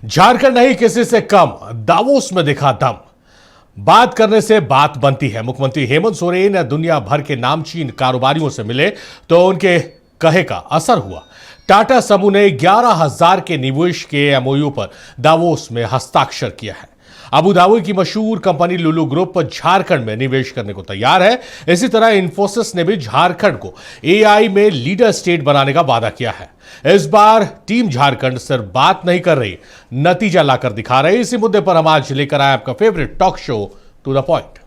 झारखंड नहीं किसी से कम, दावोस में दिखा दम। बात करने से बात बनती है। मुख्यमंत्री हेमंत सोरेन दुनिया भर के नामचीन कारोबारियों से मिले तो उनके कहे का असर हुआ। टाटा समूह ने 11,000 के निवेश के एमओयू पर दावोस में हस्ताक्षर किया है। अबू धाबी की मशहूर कंपनी लुलु ग्रुप झारखंड में निवेश करने को तैयार है। इसी तरह इंफोसिस ने भी झारखंड को एआई में लीडर स्टेट बनाने का वादा किया है। इस बार टीम झारखंड सिर्फ बात नहीं कर रही, नतीजा लाकर दिखा रही। इसी मुद्दे पर हम आज लेकर आए आपका favourite talk show to the point.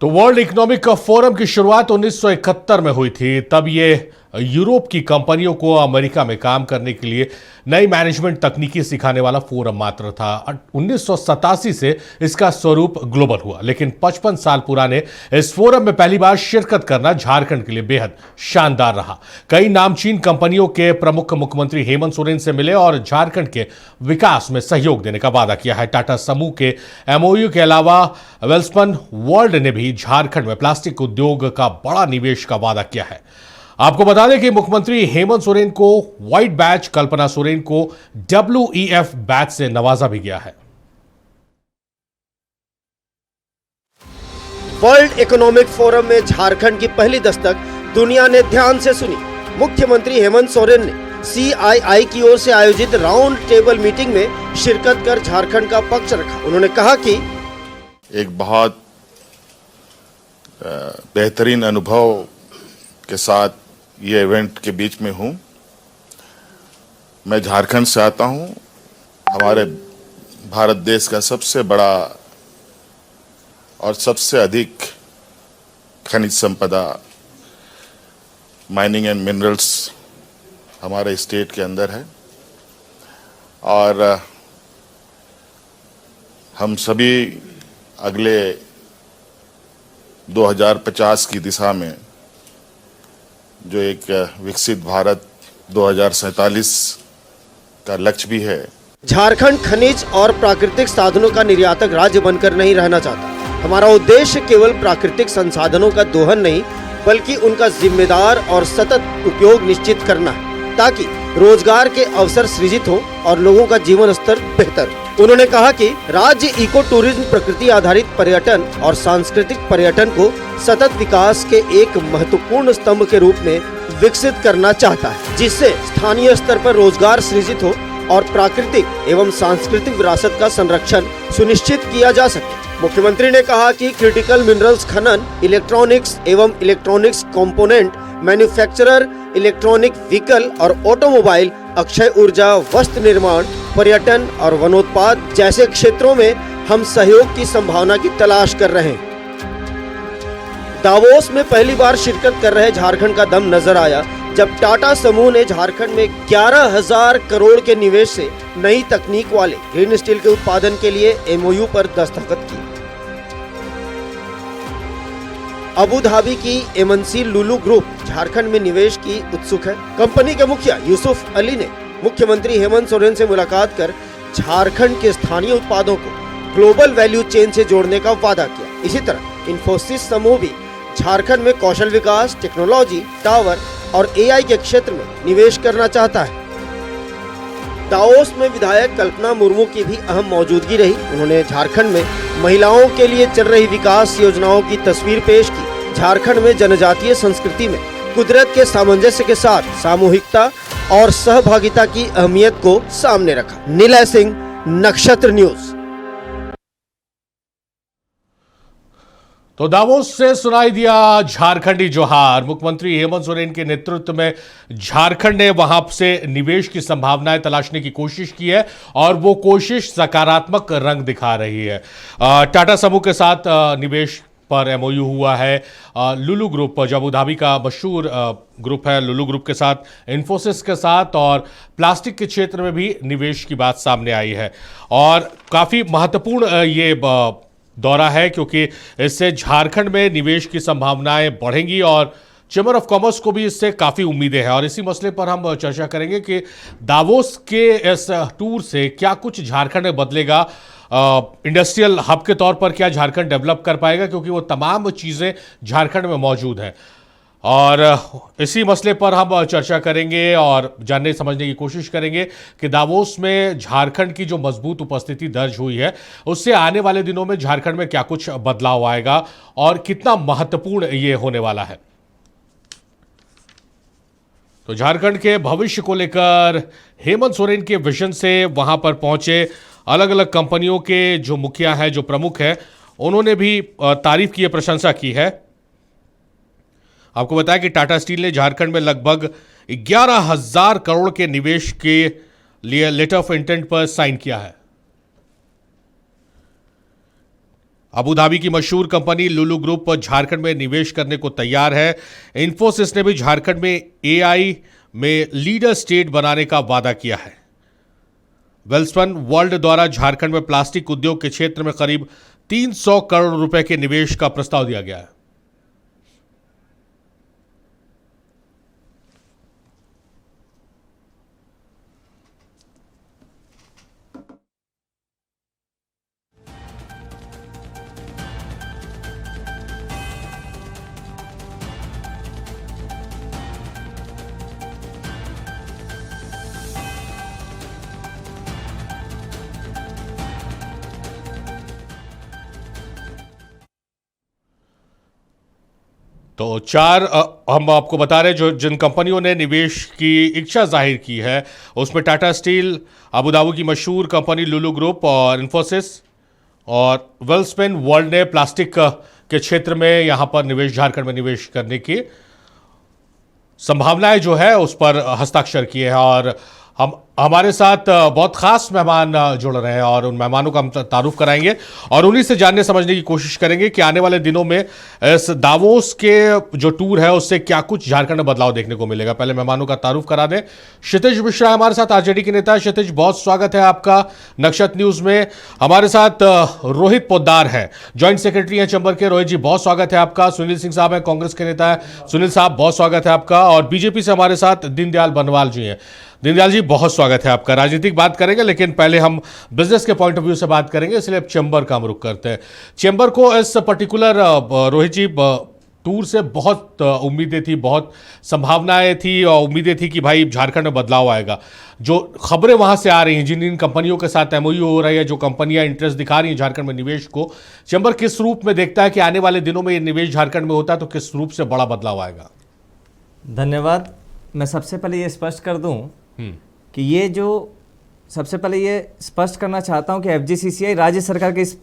तो वर्ल्ड इकोनॉमिक फोरम की शुरुआत 1971 में हुई थी। तब ये यूरोप की कंपनियों को अमेरिका में काम करने के लिए नई मैनेजमेंट तकनीकी सिखाने वाला फोरम मात्र था। 1987 से इसका स्वरूप ग्लोबल हुआ, लेकिन 55 साल पुराने इस फोरम में पहली बार शिरकत करना झारखंड के लिए बेहद शानदार रहा। कई नामचीन कंपनियों के प्रमुख मुख्यमंत्री हेमंत सोरेन से मिले और झारखंड के विकास में सहयोग देने का वादा किया है। टाटा समूह के एमओयू के अलावा वेल्सपन वर्ल्ड ने भी झारखंड में प्लास्टिक उद्योग का बड़ा निवेश का वादा किया है। आपको बता दें कि मुख्यमंत्री हेमंत सोरेन को व्हाइट बैच, कल्पना सोरेन को WEF बैच से नवाजा भी गया है। वर्ल्ड इकोनॉमिक फोरम में झारखंड की पहली दस्तक दुनिया ने ध्यान से सुनी। मुख्यमंत्री हेमंत सोरेन ने CII की ओर से आयोजित राउंड टेबल मीटिंग में शिरकत कर झारखंड का पक्ष रखा। उन्होंने कहा कि एक बहुत बेहतरीन अनुभव के साथ ये इवेंट के बीच में हूं। मैं झारखंड से आता हूं। हमारे भारत देश का सबसे बड़ा और सबसे अधिक खनिज संपदा, माइनिंग एंड मिनरल्स हमारे स्टेट के अंदर है और हम सभी अगले 2050 की दिशा में जो एक विकसित भारत 2047 का लक्ष्य भी है। झारखंड खनिज और प्राकृतिक साधनों का निर्यातक राज्य बनकर नहीं रहना चाहता। हमारा उद्देश्य केवल प्राकृतिक संसाधनों का दोहन नहीं, बल्कि उनका जिम्मेदार और सतत उपयोग निश्चित करना है, ताकि रोजगार के अवसर सृजित हो और लोगों का जीवन स्तर बेहतर हो। उन्होंने कहा कि राज्य इको टूरिज्म, प्रकृति आधारित पर्यटन और सांस्कृतिक पर्यटन को सतत विकास के एक महत्वपूर्ण स्तंभ के रूप में विकसित करना चाहता है, जिससे स्थानीय स्तर पर रोजगार सृजित हो और प्राकृतिक एवं सांस्कृतिक विरासत का संरक्षण सुनिश्चित किया जा सके। मुख्यमंत्री ने कहा कि क्रिटिकल मिनरल्स खनन, इलेक्ट्रॉनिक्स एवं electronics component manufacturer, electronic vehicle और ऑटोमोबाइल, अक्षय ऊर्जा, वस्त्र निर्माण, पर्यटन और वनोत्पाद जैसे क्षेत्रों में हम सहयोग की संभावना की तलाश कर रहे हैं। दावोस में पहली बार शिरकत कर रहे झारखंड का दम नजर आया जब टाटा समूह ने झारखंड में 11,000 करोड़ के निवेश से नई तकनीक वाले ग्रीन स्टील के उत्पादन के लिए MOU पर दस्तखत की। अबू धाबी की MNC लुलु ग्रुप झारखंड में निवेश की उत्सुक है। कंपनी के मुखिया यूसुफ अली ने मुख्यमंत्री हेमंत सोरेन से मुलाकात कर झारखंड के स्थानीय उत्पादों को ग्लोबल वैल्यू चेन से जोड़ने का वादा किया। इसी तरह इंफोसिस समूह भी झारखंड में कौशल विकास, टेक्नोलॉजी, टावर और AI के क्षेत्र में निवेश करना चाहता है। दावोस में विधायक कल्पना मुर्मू की भी अहम मौजूदगी रही। उन्होंने झारखंड में महिलाओं के लिए चल रही विकास योजनाओं की तस्वीर पेश की। झारखंड में जनजातीय संस्कृति में कुदरत के सामंजस्य के साथ सामूहिकता और सहभागिता की अहमियत को सामने रखा। निलय सिंह, नक्षत्र न्यूज। तो दावोस से सुनाई दिया झारखंडी जोहार। मुख्यमंत्री हेमंत सोरेन के नेतृत्व में झारखंड ने वहां से निवेश की संभावनाएं तलाशने की कोशिश की है और वो कोशिश सकारात्मक रंग दिखा रही है। टाटा समूह के साथ निवेश पर MOU हुआ है। लुलु ग्रुप, जो अबू धाबी का मशहूर ग्रुप है, लुलु ग्रुप के साथ, इंफोसिस के साथ और प्लास्टिक के क्षेत्र में भी निवेश की बात सामने आई है और काफ़ी महत्वपूर्ण ये दौरा है, क्योंकि इससे झारखंड में निवेश की संभावनाएं बढ़ेंगी और चैम्बर ऑफ कॉमर्स को भी इससे काफ़ी उम्मीदें हैं। और इसी मसले पर हम चर्चा करेंगे कि दावोस के इस टूर से क्या कुछ झारखंड में बदलेगा, इंडस्ट्रियल हब के तौर पर क्या झारखंड डेवलप कर पाएगा, क्योंकि वो तमाम चीज़ें झारखंड में मौजूद हैं। और इसी मसले पर हम चर्चा करेंगे और जानने समझने की कोशिश करेंगे कि दावोस में झारखंड की जो मजबूत उपस्थिति दर्ज हुई है उससे आने वाले दिनों में झारखंड में क्या कुछ बदलाव आएगा और कितना महत्वपूर्ण ये होने वाला है। तो झारखंड के भविष्य को लेकर हेमंत सोरेन के विजन से वहां पर पहुंचे अलग अलग कंपनियों के जो मुखिया हैं, जो प्रमुख हैं, उन्होंने भी तारीफ की, प्रशंसा की है। आपको बताया कि टाटा स्टील ने झारखंड में लगभग 11,000 करोड़ के निवेश के लिए लेटर ऑफ इंटेंट पर साइन किया है। अबू धाबी की मशहूर कंपनी लुलु ग्रुप झारखंड में निवेश करने को तैयार है। इन्फोसिस ने भी झारखंड में एआई में लीडर स्टेट बनाने का वादा किया है। वेल्सपन वर्ल्ड द्वारा झारखंड में प्लास्टिक उद्योग के क्षेत्र में करीब 300 करोड़ रुपए के निवेश का प्रस्ताव दिया गया है। तो हम आपको बता रहे जो जिन कंपनियों ने निवेश की इच्छा जाहिर की है उसमें टाटा स्टील, अबू धाबी की मशहूर कंपनी लुलु ग्रुप और इन्फोसिस और वेल्सपेन वर्ल्ड ने प्लास्टिक के क्षेत्र में यहां पर निवेश, झारखंड में निवेश करने की संभावनाएं जो है उस पर हस्ताक्षर किए हैं। और हमारे साथ बहुत खास मेहमान जुड़ रहे हैं और उन मेहमानों का हम तारुफ कराएंगे और उन्हीं से जानने समझने की कोशिश करेंगे कि आने वाले दिनों में इस दावोस के जो टूर है उससे क्या कुछ झारखंड में बदलाव देखने को मिलेगा। पहले मेहमानों का तारुफ करा दें। क्षितिज मिश्रा हमारे साथ, आरजेडी के नेता। क्षितिज, बहुत स्वागत है आपका नक्षत्र न्यूज में। हमारे साथ रोहित पोद्दार है, ज्वाइंट सेक्रेटरी हैं चैम्बर के। रोहित जी, बहुत स्वागत है आपका। सुनील सिंह साहब हैं, कांग्रेस के नेता है। सुनील साहब, बहुत स्वागत है आपका। और बीजेपी से हमारे साथ दीनदयाल बनवाल जी हैं। दीनदयाल जी, बहुत स्वागत है आपका। राजनीतिक बात करेंगे लेकिन पहले हम बिजनेस के पॉइंट ऑफ व्यू से बात करेंगे, इसलिए अब चैम्बर का हम रुख करते हैं। चैम्बर को इस पर्टिकुलर रोहित जी टूर से बहुत उम्मीदें थी, बहुत संभावनाएं थी और उम्मीदें थी कि भाई झारखंड में बदलाव आएगा। जो खबरें वहां से आ रही हैं, जिन कंपनियों के साथ एमओयू हो रही है, जो कंपनियां इंटरेस्ट दिखा रही हैं झारखंड में निवेश को, चैम्बर किस रूप में देखता है कि आने वाले दिनों में ये निवेश झारखंड में होता है तो किस रूप से बड़ा बदलाव आएगा? धन्यवाद। मैं सबसे पहले ये स्पष्ट कर दूं कि ये जो सबसे पहले ये स्पष्ट करना चाहता हूं कि एफजीसीसीआई राज्य सरकार के इस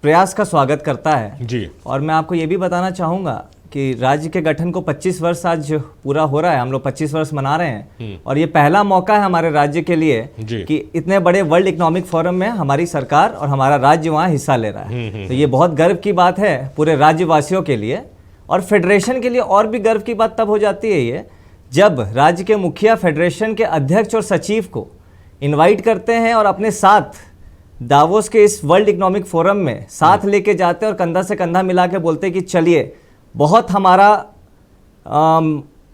प्रयास का स्वागत करता है जी। और मैं आपको ये भी बताना चाहूँगा कि राज्य के गठन को 25 वर्ष आज पूरा हो रहा है। हम लोग 25 वर्ष मना रहे हैं और ये पहला मौका है हमारे राज्य के लिए कि इतने बड़े वर्ल्ड इकोनॉमिक फोरम में हमारी सरकार और हमारा राज्य वहाँ हिस्सा ले रहा है। तो ये बहुत गर्व की बात है पूरे राज्यवासियों के लिए और फेडरेशन के लिए। और भी गर्व की बात तब हो जाती है ये जब राज्य के मुखिया फेडरेशन के अध्यक्ष और सचिव को इनवाइट करते हैं और अपने साथ दावोस के इस वर्ल्ड इकोनॉमिक फोरम में साथ लेके जाते हैं और कंधा से कंधा मिला के बोलते हैं कि चलिए, बहुत हमारा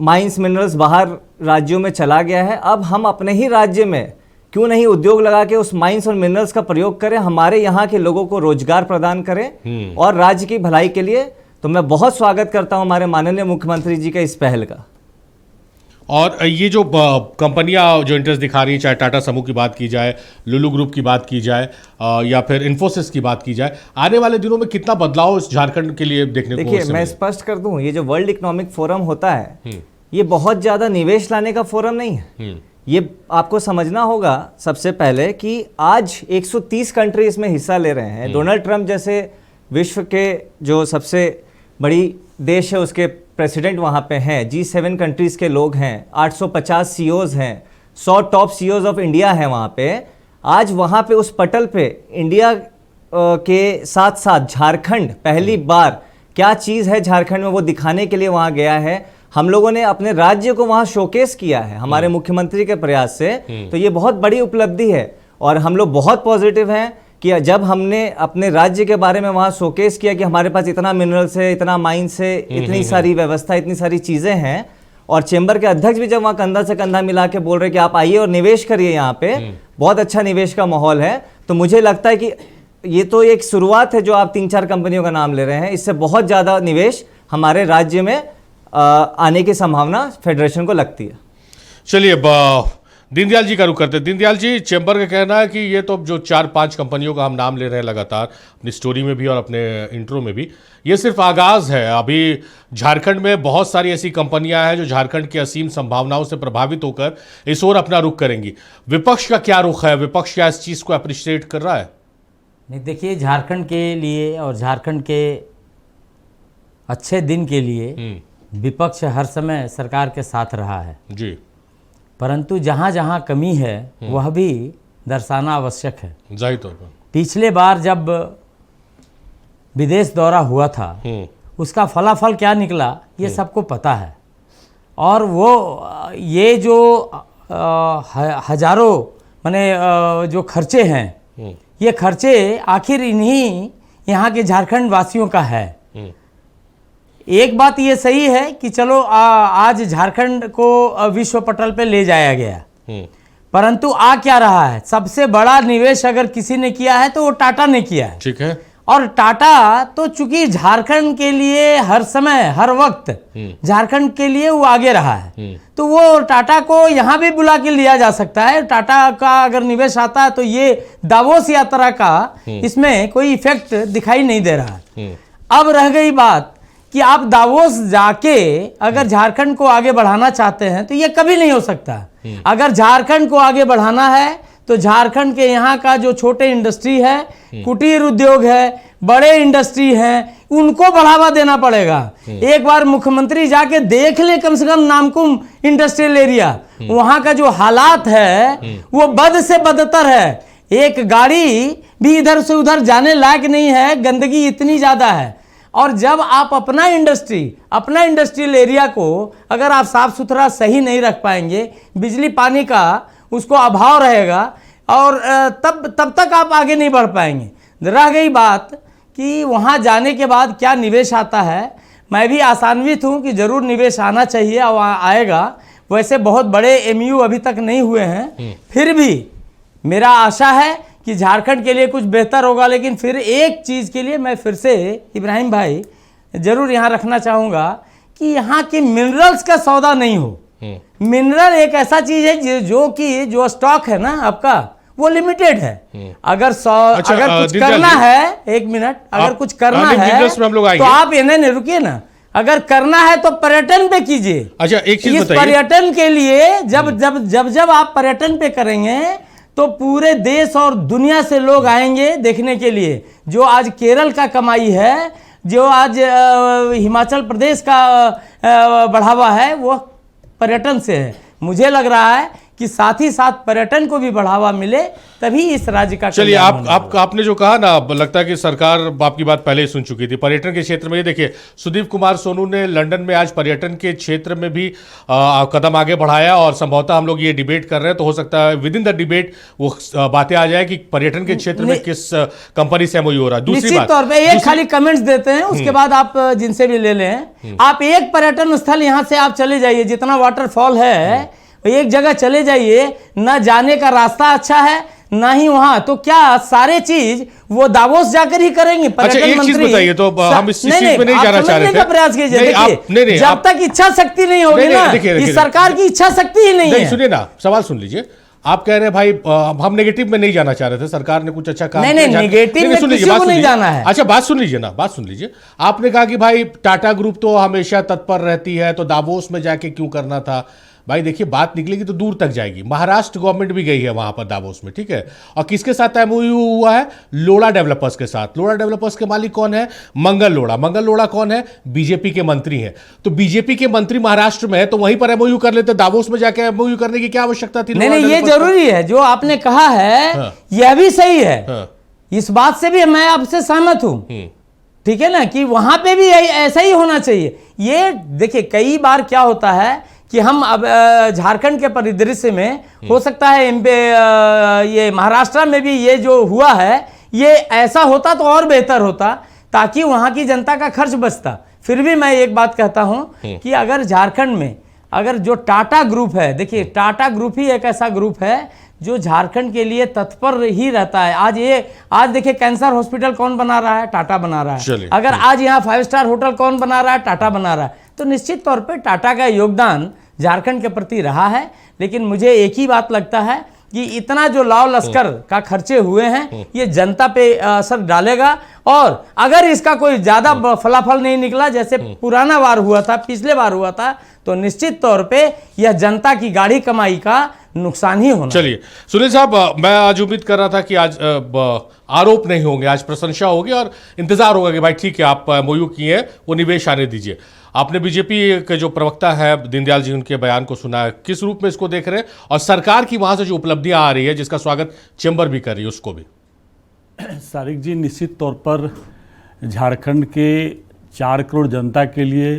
माइंस मिनरल्स बाहर राज्यों में चला गया है, अब हम अपने ही राज्य में क्यों नहीं उद्योग लगा के उस माइंस और मिनरल्स का प्रयोग करें, हमारे यहाँ के लोगों को रोजगार प्रदान करें और राज्य की भलाई के लिए। तो मैं बहुत स्वागत करता हूँ हमारे माननीय मुख्यमंत्री जी के इस पहल का। और ये जो कंपनियां जो इंटरेस्ट दिखा रही हैं, चाहे टाटा समूह की बात की जाए, लुलु ग्रुप की बात की जाए या फिर इन्फोसिस की बात की जाए, आने वाले दिनों में कितना बदलाव इस झारखंड के लिए देखने को मिलेगा? देखिए, मैं स्पष्ट कर दूं, ये जो वर्ल्ड इकोनॉमिक फोरम होता है ये बहुत ज़्यादा निवेश लाने का फोरम नहीं है। ये आपको समझना होगा सबसे पहले कि आज 130 कंट्री इसमें हिस्सा ले रहे हैं। डोनाल्ड ट्रंप जैसे विश्व के जो सबसे बड़ी देश है उसके प्रेसिडेंट वहाँ पे हैं। G7 कंट्रीज़ के लोग हैं, 850 CEOs हैं, 100 टॉप CEOs ऑफ इंडिया हैं वहाँ पे। आज वहाँ पे उस पटल पे इंडिया के साथ साथ झारखंड पहली बार क्या चीज़ है झारखंड में वो दिखाने के लिए वहाँ गया है। हम लोगों ने अपने राज्य को वहाँ शोकेस किया है हमारे मुख्यमंत्री के प्रयास से। तो ये बहुत बड़ी उपलब्धि है और हम लोग बहुत पॉजिटिव हैं कि जब हमने अपने राज्य के बारे में वहाँ शोकेस किया कि हमारे पास इतना मिनरल्स है, इतना माइंस है, इतनी सारी व्यवस्था, इतनी सारी चीज़ें हैं। और चैम्बर के अध्यक्ष भी जब वहाँ कंधा से कंधा मिला के बोल रहे कि आप आइए और निवेश करिए, यहाँ पे बहुत अच्छा निवेश का माहौल है। तो मुझे लगता है कि ये तो एक शुरुआत है जो आप 3-4 कंपनियों का नाम ले रहे हैं, इससे बहुत ज़्यादा निवेश हमारे राज्य में आने की संभावना फेडरेशन को लगती है। चलिए दीनदयाल जी का रुख करते हैं। दीनदयाल जी, चैम्बर का कहना है कि ये तो जो 4-5 कंपनियों का हम नाम ले रहे हैं लगातार अपनी स्टोरी में भी और अपने इंट्रो में भी, ये सिर्फ आगाज है। अभी झारखंड में बहुत सारी ऐसी कंपनियां हैं जो झारखंड की असीम संभावनाओं से प्रभावित होकर इस ओर अपना रुख करेंगी। विपक्ष का क्या रुख है? विपक्ष क्या इस चीज को अप्रिशिएट कर रहा है? नहीं, देखिए, झारखंड के लिए और झारखंड के अच्छे दिन के लिए विपक्ष हर समय सरकार के साथ रहा है जी, परंतु जहाँ जहाँ कमी है वह भी दर्शाना आवश्यक है। जाहिर तौर पर पिछले बार जब विदेश दौरा हुआ था उसका फलाफल क्या निकला ये सबको पता है। और वो ये जो हजारों माने जो खर्चे हैं, ये खर्चे आखिर इन्हीं यहाँ के झारखंड वासियों का है। एक बात ये सही है कि चलो आज झारखंड को विश्व पटल पे ले जाया गया, परंतु आ क्या रहा है? सबसे बड़ा निवेश अगर किसी ने किया है तो वो टाटा ने किया है। ठीक है। और टाटा तो चूंकि झारखंड के लिए हर समय हर वक्त झारखंड के लिए वो आगे रहा है, तो वो टाटा को यहाँ भी बुला के लिया जा सकता है। टाटा का अगर निवेश आता है तो ये दावोस यात्रा का इसमें कोई इफेक्ट दिखाई नहीं दे रहा है। अब रह गई बात कि आप दावोस जाके अगर झारखंड को आगे बढ़ाना चाहते हैं तो ये कभी नहीं हो सकता। अगर झारखंड को आगे बढ़ाना है तो झारखंड के यहाँ का जो छोटे इंडस्ट्री है, कुटीर उद्योग है, बड़े इंडस्ट्री हैं, उनको बढ़ावा देना पड़ेगा। एक बार मुख्यमंत्री जाके देख ले कम से कम नामकुम इंडस्ट्रियल एरिया, वहां का जो हालात है वो बद से बदतर है। एक गाड़ी भी इधर से उधर जाने लायक नहीं है, गंदगी इतनी ज्यादा है। और जब आप अपना इंडस्ट्रियल एरिया को अगर आप साफ सुथरा सही नहीं रख पाएंगे, बिजली पानी का उसको अभाव रहेगा और तब तक आप आगे नहीं बढ़ पाएंगे। रह गई बात कि वहाँ जाने के बाद क्या निवेश आता है, मैं भी आशान्वित हूँ कि जरूर निवेश आना चाहिए और आएगा। वैसे बहुत बड़े एमयू अभी तक नहीं हुए हैं, फिर भी मेरा आशा है कि झारखंड के लिए कुछ बेहतर होगा। लेकिन फिर एक चीज़ के लिए मैं फिर से इब्राहिम भाई जरूर यहाँ रखना चाहूँगा कि यहाँ की मिनरल्स का सौदा नहीं हो। मिनरल एक ऐसा चीज है जो स्टॉक है ना आपका, वो लिमिटेड है। अगर कुछ करना है, एक मिनट, अगर कुछ करना है तो आप नहीं रुकिए ना, अगर करना है तो पर्यटन पे कीजिए। अच्छा, एक चीज बताइए, पर्यटन के लिए जब आप पर्यटन पे करेंगे तो पूरे देश और दुनिया से लोग आएंगे देखने के लिए। जो आज केरल का कमाई है, जो आज हिमाचल प्रदेश का बढ़ावा है, वो पर्यटन से है। मुझे लग रहा है कि साथ ही साथ पर्यटन को भी बढ़ावा मिले तभी इस राज्य का। चलिए, आपने जो कहा ना, लगता है कि सरकार आपकी बात पहले ही सुन चुकी थी। पर्यटन के क्षेत्र में ये देखिए, सुदीप कुमार सोनू ने लंदन में आज पर्यटन के क्षेत्र में भी कदम आगे बढ़ाया और संभवतः हम लोग ये डिबेट कर रहे हैं तो हो सकता है विद इन द डिबेट वो बातें आ जाए कि पर्यटन के क्षेत्र में किस कंपनी से एमओयू हो रहा है। दूसरी बात, तौर पर एक खाली कमेंट्स देते हैं, उसके बाद आप जिनसे भी ले लें। आप एक पर्यटन स्थल यहाँ से आप चले जाइए, जितना वाटरफॉल है एक जगह चले जाइए, ना जाने का रास्ता अच्छा है ना ही वहां, तो क्या सारे चीज वो दावोस जाकर ही करेंगे? अच्छा, एक चीज बताइए, तो हम इस चीज में नहीं जाना चाह रहे थे। प्रयास कीजिए, जब तक इच्छा शक्ति नहीं होगी ना, इस सरकार की इच्छा शक्ति ही नहीं है। सुनिए ना, सवाल सुन लीजिए। आप कह रहे हैं भाई हम नेगेटिव में नहीं जाना चाह रहे थे, सरकार ने कुछ अच्छा काम नहीं, नेगेटिव में किसी को नहीं जाना है। अच्छा, बात सुन लीजिए। आपने कहा कि भाई टाटा ग्रुप तो हमेशा तत्पर रहती है, तो दावोस में जाके क्यों करना था? भाई देखिए, बात निकलेगी तो दूर तक जाएगी। महाराष्ट्र गवर्नमेंट भी गई है वहां पर दावोस में, ठीक है। और किसके साथ एमओयू हुआ है? लोढ़ा डेवलपर्स के साथ। लोढ़ा डेवलपर्स के मालिक कौन है? मंगल लोढ़ा कौन है? बीजेपी के मंत्री हैं। तो बीजेपी के मंत्री महाराष्ट्र में है तो वहीं पर एमओयू कर लेते, दावोस में जाके एमओयू करने की क्या आवश्यकता थी? नहीं, ये जरूरी है जो आपने कहा है, यह भी सही है। इस बात से भी मैं आपसे सहमत हूं, ठीक है ना, कि वहां पे भी ऐसा ही होना चाहिए। ये देखिए, कई बार क्या होता है कि हम अब झारखंड के परिदृश्य में हो सकता है ये महाराष्ट्र में भी ये जो हुआ है, ये ऐसा होता तो और बेहतर होता, ताकि वहां की जनता का खर्च बचता। फिर भी मैं एक बात कहता हूं कि अगर झारखंड में अगर जो टाटा ग्रुप है, देखिए टाटा ग्रुप ही एक ऐसा ग्रुप है जो झारखंड के लिए तत्पर ही रहता है। आज देखिए, कैंसर हॉस्पिटल कौन बना रहा है? टाटा बना रहा है। अगर आज यहाँ 5 स्टार होटल कौन बना रहा है? टाटा बना रहा है। तो निश्चित तौर पे टाटा का योगदान झारखंड के प्रति रहा है। लेकिन मुझे एक ही बात लगता है कि इतना जो लाव लश्कर का खर्चे हुए हैं ये जनता पे असर डालेगा, और अगर इसका कोई ज़्यादा फलाफल नहीं निकला जैसे पुराना बार हुआ था, पिछले बार हुआ था, तो निश्चित तौर पे यह जनता की गाढ़ी कमाई का नुकसान ही होना। चलिए सुनील साहब, मैं आज उम्मीद कर रहा था कि आज आरोप नहीं होंगे, आज प्रशंसा होगी और इंतजार होगा कि भाई ठीक है आप MOU किए हैं, वो निवेश आने दीजिए। आपने बीजेपी के जो प्रवक्ता है दीनदयाल जी उनके बयान को सुना है, किस रूप में इसको देख रहे हैं, और सरकार की वहां से जो उपलब्धियां आ रही है जिसका स्वागत चैम्बर भी कर रही है उसको भी? सारिक जी, निश्चित तौर पर झारखंड के 4 करोड़ जनता के लिए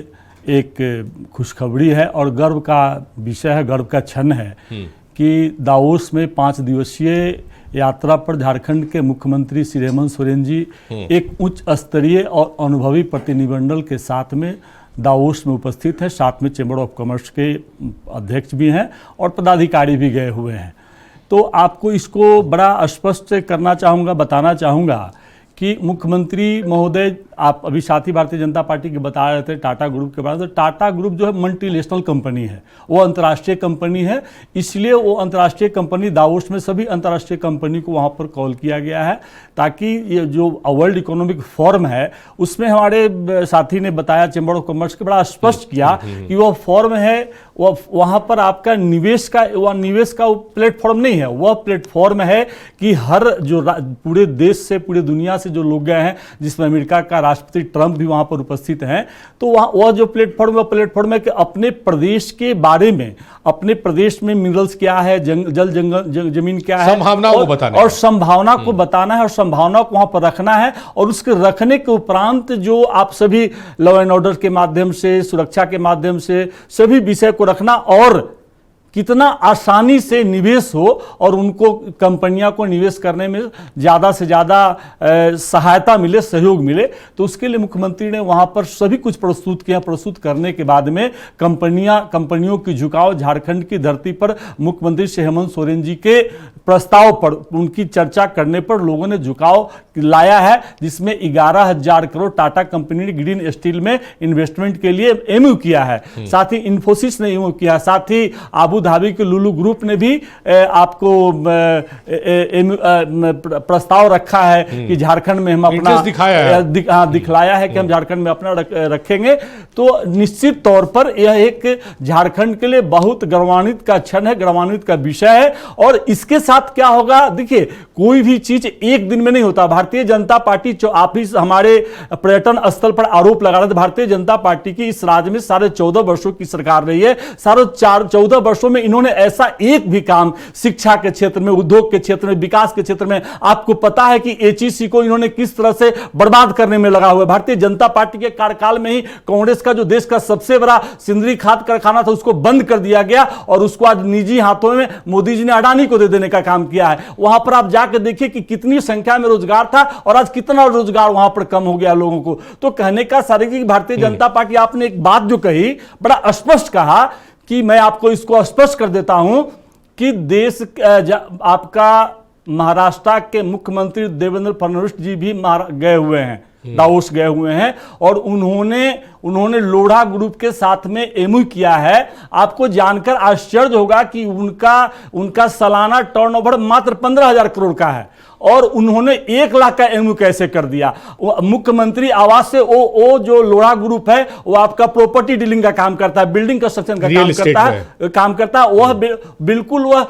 एक खुशखबरी है और गर्व का विषय है, गर्व का क्षण है कि दावोस में 5 दिवसीय यात्रा पर झारखंड के मुख्यमंत्री श्री हेमंत सोरेन जी एक उच्च स्तरीय और अनुभवी प्रतिनिधिमंडल के साथ में दावोस में उपस्थित है। साथ में चैम्बर ऑफ कॉमर्स के अध्यक्ष भी हैं और पदाधिकारी भी गए हुए हैं। तो आपको इसको बड़ा स्पष्ट करना चाहूँगा, बताना चाहूँगा कि मुख्यमंत्री महोदय, आप अभी साथी भारतीय जनता पार्टी के बता रहे थे टाटा ग्रुप के बारे में, तो टाटा ग्रुप जो है मल्टीनेशनल कंपनी है, वो अंतर्राष्ट्रीय कंपनी है, इसलिए वो अंतर्राष्ट्रीय कंपनी दावोस में सभी अंतर्राष्ट्रीय कंपनी को वहाँ पर कॉल किया गया है ताकि ये जो वर्ल्ड इकोनॉमिक फोरम है उसमें हमारे साथी ने बताया, चैम्बर ऑफ कॉमर्स के बड़ा स्पष्ट किया कि वह फॉर्म है, वह वहाँ पर आपका निवेश का वो प्लेटफॉर्म नहीं है, वह प्लेटफॉर्म है कि हर जो पूरे देश से, पूरे दुनिया से जो लोग गए हैं, जिसमें अमेरिका का राष्ट्रपति ट्रंप भी वहाँ पर उपस्थित हैं, तो वह जो प्लेटफॉर्म है कि अपने प्रदेश के बारे में, अपने प्रदेश में मिनरल्स क्या है, जल जंगल जमीन क्या है, संभावनाओं को बताना और संभावना को बताना है और संभावना को वहाँ पर रखना है, और उसके रखने के उपरांत जो आप सभी लॉ एंड ऑर्डर के माध्यम से, सुरक्षा के माध्यम से सभी विषय को रखना, और कितना आसानी से निवेश हो और उनको कंपनियां को निवेश करने में ज़्यादा से ज़्यादा सहायता मिले, सहयोग मिले। तो उसके लिए मुख्यमंत्री ने वहाँ पर सभी कुछ प्रस्तुत किया। प्रस्तुत करने के बाद में कंपनियों की झुकाव झारखंड की धरती पर मुख्यमंत्री श्री हेमंत सोरेन जी के प्रस्ताव पर, उनकी चर्चा करने पर लोगों ने झुकाव लाया है, जिसमें 11,000 करोड़ टाटा कंपनी ने ग्रीन स्टील में इन्वेस्टमेंट के लिए MOU किया है। साथ ही इन्फोसिस ने MOU किया, साथ ही अबू धाबी के लुलु ग्रुप ने भी आपको प्रस्ताव रखा है कि झारखंड में हम अपना दिखलाया है कि हम झारखंड में अपना रखेंगे। तो निश्चित तौर पर यह एक झारखंड के लिए बहुत गौरवान्वित का क्षण है, गौरवान्वित का विषय है। और इसके साथ क्या होगा, देखिए कोई भी चीज एक दिन में नहीं होता। भारतीय जनता पार्टी, जो आप ही हमारे पर्यटन स्थल पर आरोप लगा रहे थे, भारतीय जनता पार्टी की इस राज्य में 14.5 वर्षों की सरकार रही है। 14.5 वर्षों में इन्होंने ऐसा एक भी काम शिक्षा के क्षेत्र में, उद्योग के क्षेत्र में, विकास के क्षेत्र में, आपको पता है कि HEC को इन्होंने किस तरह से बर्बाद करने में लगा हुआ है। भारतीय जनता पार्टी के कार्यकाल में ही कांग्रेस का जो देश का सबसे बड़ा सिंदरी खाद कारखाना था उसको बंद कर दिया गया और उसको आज निजी हाथों में मोदी जी ने अडानी को दे देने का काम किया है। वहां पर आप जाकर देखिए कि कितनी संख्या में रोजगार था और आज कितना रोजगार वहां पर कम हो गया लोगों को। तो कहने का सारे की भारतीय जनता पार्टी, आपने एक बात जो कही बड़ा स्पष्ट कहा कि मैं आपको इसको स्पष्ट कर देता हूं कि देश आपका महाराष्ट्र के मुख्यमंत्री देवेंद्र फडणवीस जी भी गए हुए हैं, दावोस गए हुए हैं और उन्होंने लोढ़ा ग्रुप के साथ में MOU किया है। आपको जानकर आश्चर्य होगा कि उनका सालाना टर्नओवर मात्र 15,000 करोड़ का है और उन्होंने 1 लाख का MOU कैसे कर दिया। मुख्यमंत्री आवास से वो जो लोढ़ा ग्रुप है वो आपका प्रॉपर्टी डीलिंग का काम करता है, बिल्डिंग कंस्ट्रक्शन का काम करता है। वह बिल्कुल वह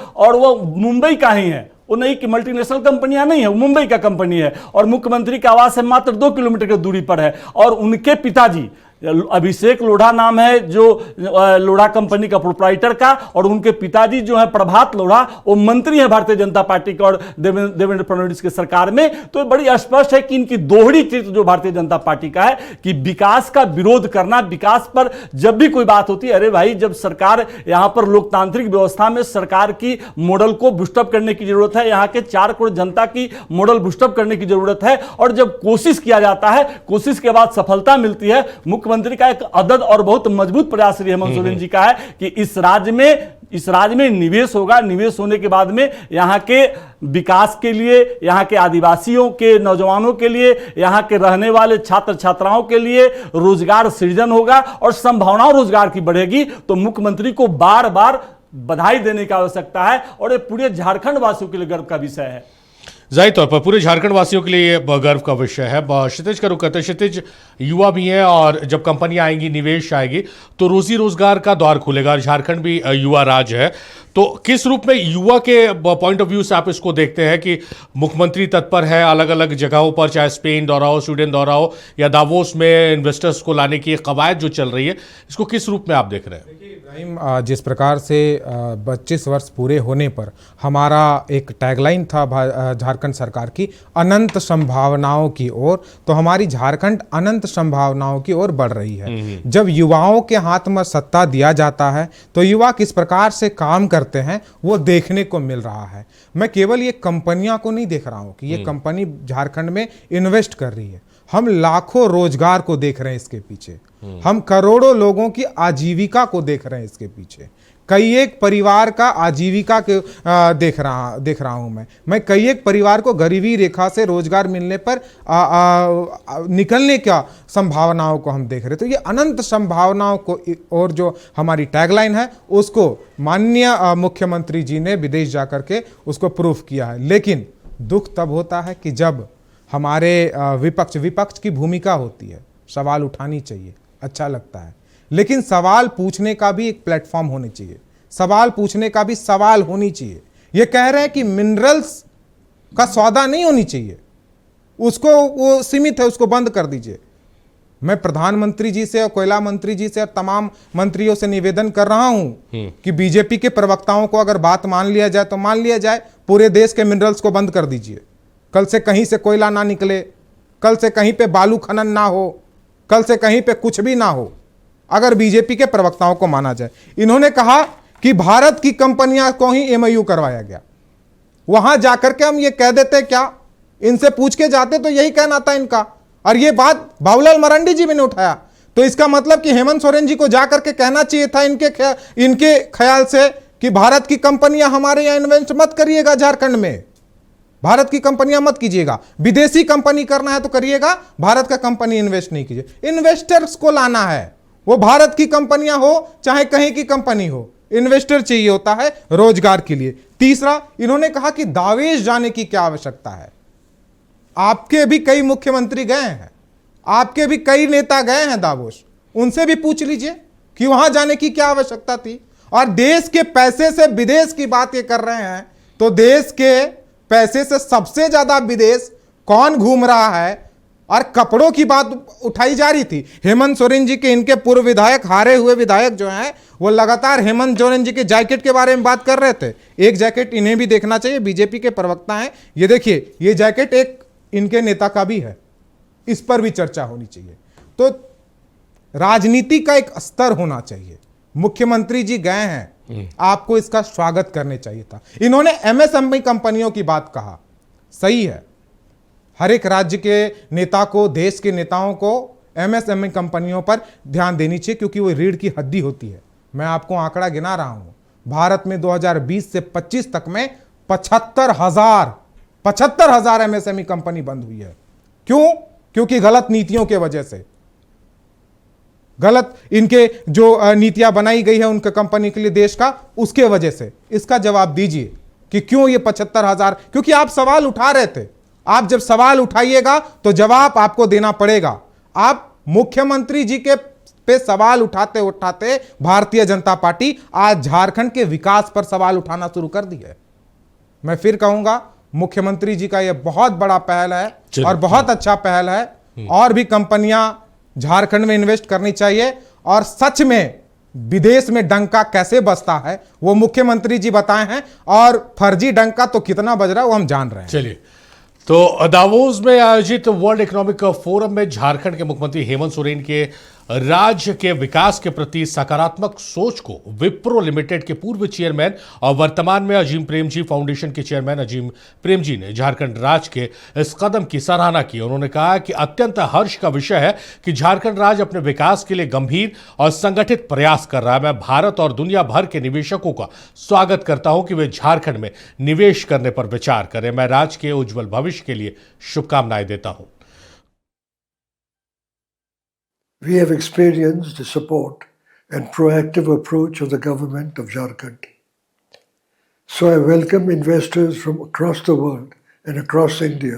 मुंबई का ही है, वो नहीं कि मल्टीनेशनल कंपनियां नहीं है, वो मुंबई का कंपनी है और मुख्यमंत्री का आवास है मात्र 2 किलोमीटर की दूरी पर है। और उनके पिताजी अभिषेक लोढ़ा नाम है जो लोढ़ा कंपनी का प्रोप्राइटर का, और उनके पिताजी जो है प्रभात लोढ़ा, वो मंत्री है भारतीय जनता पार्टी का और देवेंद्र फडणवीस की सरकार में। तो बड़ी स्पष्ट है कि इनकी दोहरी चरित्र जो भारतीय जनता पार्टी का है कि विकास का विरोध करना, विकास पर जब भी कोई बात होती है, अरे भाई जब सरकार यहां पर लोकतांत्रिक व्यवस्था में सरकार की मॉडल को बूस्टअप करने की जरूरत है, यहां के 4 करोड़ जनता की मॉडल बूस्टअप करने की जरूरत है और जब कोशिश किया जाता है, कोशिश के बाद सफलता मिलती है। मुख्यमंत्री का एक अदद और बहुत मजबूत प्रयास हेमंत सोरेन जी का है कि इस राज्य में इस राज्य में निवेश होगा। निवेश होने के बाद में यहाँ के विकास के लिए, यहाँ के आदिवासियों के नौजवानों के लिए, यहाँ के रहने वाले छात्र छात्राओं के लिए रोजगार सृजन होगा और संभावनाओं रोजगार की बढ़ेगी। तो मुख्यमंत्री को बार बार बधाई देने की आवश्यकता है और ये पूरे झारखंड वासियों के लिए गर्व का विषय है। जाहिर तौर पर पूरे झारखंड वासियों के लिए ये गर्व का विषय है। क्षितिज का रुख करते, क्षितिज युवा भी हैं और जब कंपनियां आएंगी, निवेश आएगी तो रोजी रोजगार का द्वार खुलेगा। झारखंड भी युवा राज्य है, तो किस रूप में युवा के पॉइंट ऑफ व्यू से आप इसको देखते हैं कि मुख्यमंत्री तत्पर है अलग अलग जगहों पर, चाहे स्पेन दौरा हो, स्वीडन दौरा हो या दावोस में इन्वेस्टर्स को लाने की कवायद जो चल रही है, इसको किस रूप में आप देख रहे हैं? इब्राहिम, जिस प्रकार से 25 वर्ष पूरे होने पर हमारा एक टैगलाइन था झारखंड सरकार की, अनंत संभावनाओं की ओर, तो हमारी झारखंड अनंत संभावनाओं की ओर बढ़ रही है। जब युवाओं के हाथ में सत्ता दिया जाता है तो युवा किस प्रकार से काम करते हैं वो देखने को मिल रहा है। मैं केवल ये कंपनियां को नहीं देख रहा हूं कि ये कंपनी झारखंड में इन्वेस्ट कर रही है, हम लाखों रोजगार को देख रहे हैं इसके पीछे, हम करोड़ों लोगों की आजीविका को देख रहे हैं इसके पीछे, कई एक परिवार का आजीविका के देख रहा हूं मैं कई एक परिवार को गरीबी रेखा से रोजगार मिलने पर निकलने का संभावनाओं को हम देख रहे हैं। तो ये अनंत संभावनाओं को और जो हमारी टैगलाइन है उसको माननीय मुख्यमंत्री जी ने विदेश जाकर के उसको प्रूफ किया है। लेकिन दुख तब होता है कि जब हमारे विपक्ष की भूमिका होती है, सवाल उठानी चाहिए, अच्छा लगता है, लेकिन सवाल पूछने का भी एक प्लेटफॉर्म होनी चाहिए, सवाल पूछने का भी सवाल होनी चाहिए। ये कह रहे हैं कि मिनरल्स का सौदा नहीं होनी चाहिए, उसको वो सीमित है, उसको बंद कर दीजिए। मैं प्रधानमंत्री जी से और कोयला मंत्री जी से और तमाम मंत्रियों से निवेदन कर रहा हूं कि बीजेपी के प्रवक्ताओं को अगर बात मान लिया जाए तो मान लिया जाए, पूरे देश के मिनरल्स को बंद कर दीजिए। कल से कहीं से कोयला ना निकले, कल से कहीं पे बालू खनन ना हो, कल से कहीं पे कुछ भी ना हो, अगर बीजेपी के प्रवक्ताओं को माना जाए। इन्होंने कहा कि भारत की कंपनियां को ही एमओयू करवाया गया। वहां जाकर के हम ये कह देते क्या, इनसे पूछ के जाते तो यही कहना था इनका, और ये बात बाबूलाल मरांडी जी ने उठाया। तो इसका मतलब कि हेमंत सोरेन जी को जाकर के कहना चाहिए था इनके ख्याल से कि भारत की कंपनियां हमारे यहां इन्वेस्ट मत करिएगा, झारखंड में भारत की कंपनियां मत कीजिएगा, विदेशी कंपनी करना है तो करिएगा, भारत का कंपनी इन्वेस्ट नहीं कीजिए। इन्वेस्टर्स को लाना है, वो भारत की कंपनियां हो चाहे कहीं की कंपनी हो, इन्वेस्टर चाहिए होता है रोजगार के लिए। तीसरा, इन्होंने कहा कि दावेश जाने की क्या आवश्यकता है। आपके भी कई मुख्यमंत्री गए हैं, आपके भी कई नेता गए हैं दावोस, उनसे भी पूछ लीजिए कि वहां जाने की क्या आवश्यकता थी। और देश के पैसे से विदेश की बात ये कर रहे हैं, तो देश के पैसे से सबसे ज्यादा विदेश कौन घूम रहा है। और कपड़ों की बात उठाई जा रही थी, हेमंत सोरेन जी के इनके पूर्व विधायक, हारे हुए विधायक जो हैं, वो लगातार हेमंत सोरेन जी के जैकेट के बारे में बात कर रहे थे। एक जैकेट इन्हें भी देखना चाहिए, बीजेपी के प्रवक्ता हैं, ये देखिए, ये जैकेट एक इनके नेता का भी है, इस पर भी चर्चा होनी चाहिए। तो राजनीति का एक स्तर होना चाहिए। मुख्यमंत्री जी गए हैं, आपको इसका स्वागत करने चाहिए था। इन्होंने एमएसएमई कंपनियों की बात कहा, सही है, हर एक राज्य के नेता को, देश के नेताओं को एमएसएमई कंपनियों पर ध्यान देनी चाहिए, क्योंकि वो रीढ़ की हड्डी होती है। मैं आपको आंकड़ा गिना रहा हूं, भारत में 2020 से 25 तक में 75,000 एमएसएमई कंपनी बंद हुई है। क्यों? क्योंकि गलत नीतियों के वजह से, गलत इनके जो नीतियां बनाई गई है उनके कंपनी के लिए देश का, उसके वजह से। इसका जवाब दीजिए कि क्यों ये 75,000, क्योंकि आप सवाल उठा रहे थे। आप जब सवाल उठाइएगा तो जवाब आपको देना पड़ेगा। आप मुख्यमंत्री जी के पे सवाल उठाते उठाते भारतीय जनता पार्टी आज झारखंड के विकास पर सवाल उठाना शुरू कर दी है। मैं फिर कहूंगा, मुख्यमंत्री जी का यह बहुत बड़ा पहल है और बहुत अच्छा पहल है, और भी कंपनियां झारखंड में इन्वेस्ट करनी चाहिए। और सच में विदेश में डंका कैसे बजता है वो मुख्यमंत्री जी बताए हैं, और फर्जी डंका तो कितना बज रहा है वो हम जान रहे हैं। चलिए, तो दावोस में आयोजित वर्ल्ड इकोनॉमिक फोरम में झारखंड के मुख्यमंत्री हेमंत सोरेन के राज्य के विकास के प्रति सकारात्मक सोच को विप्रो लिमिटेड के पूर्व चेयरमैन और वर्तमान में अजीम प्रेमजी फाउंडेशन के चेयरमैन अजीम प्रेमजी ने झारखंड राज्य के इस कदम की सराहना की। उन्होंने कहा कि अत्यंत हर्ष का विषय है कि झारखंड राज्य अपने विकास के लिए गंभीर और संगठित प्रयास कर रहा है। मैं भारत और दुनिया भर के निवेशकों का स्वागत करता हूं कि वे झारखंड में निवेश करने पर विचार करें। मैं राज्य के उज्जवल भविष्य के लिए शुभकामनाएं देता हूं। We have experienced the support and proactive approach of the government of Jharkhand. So I welcome investors from across the world and across India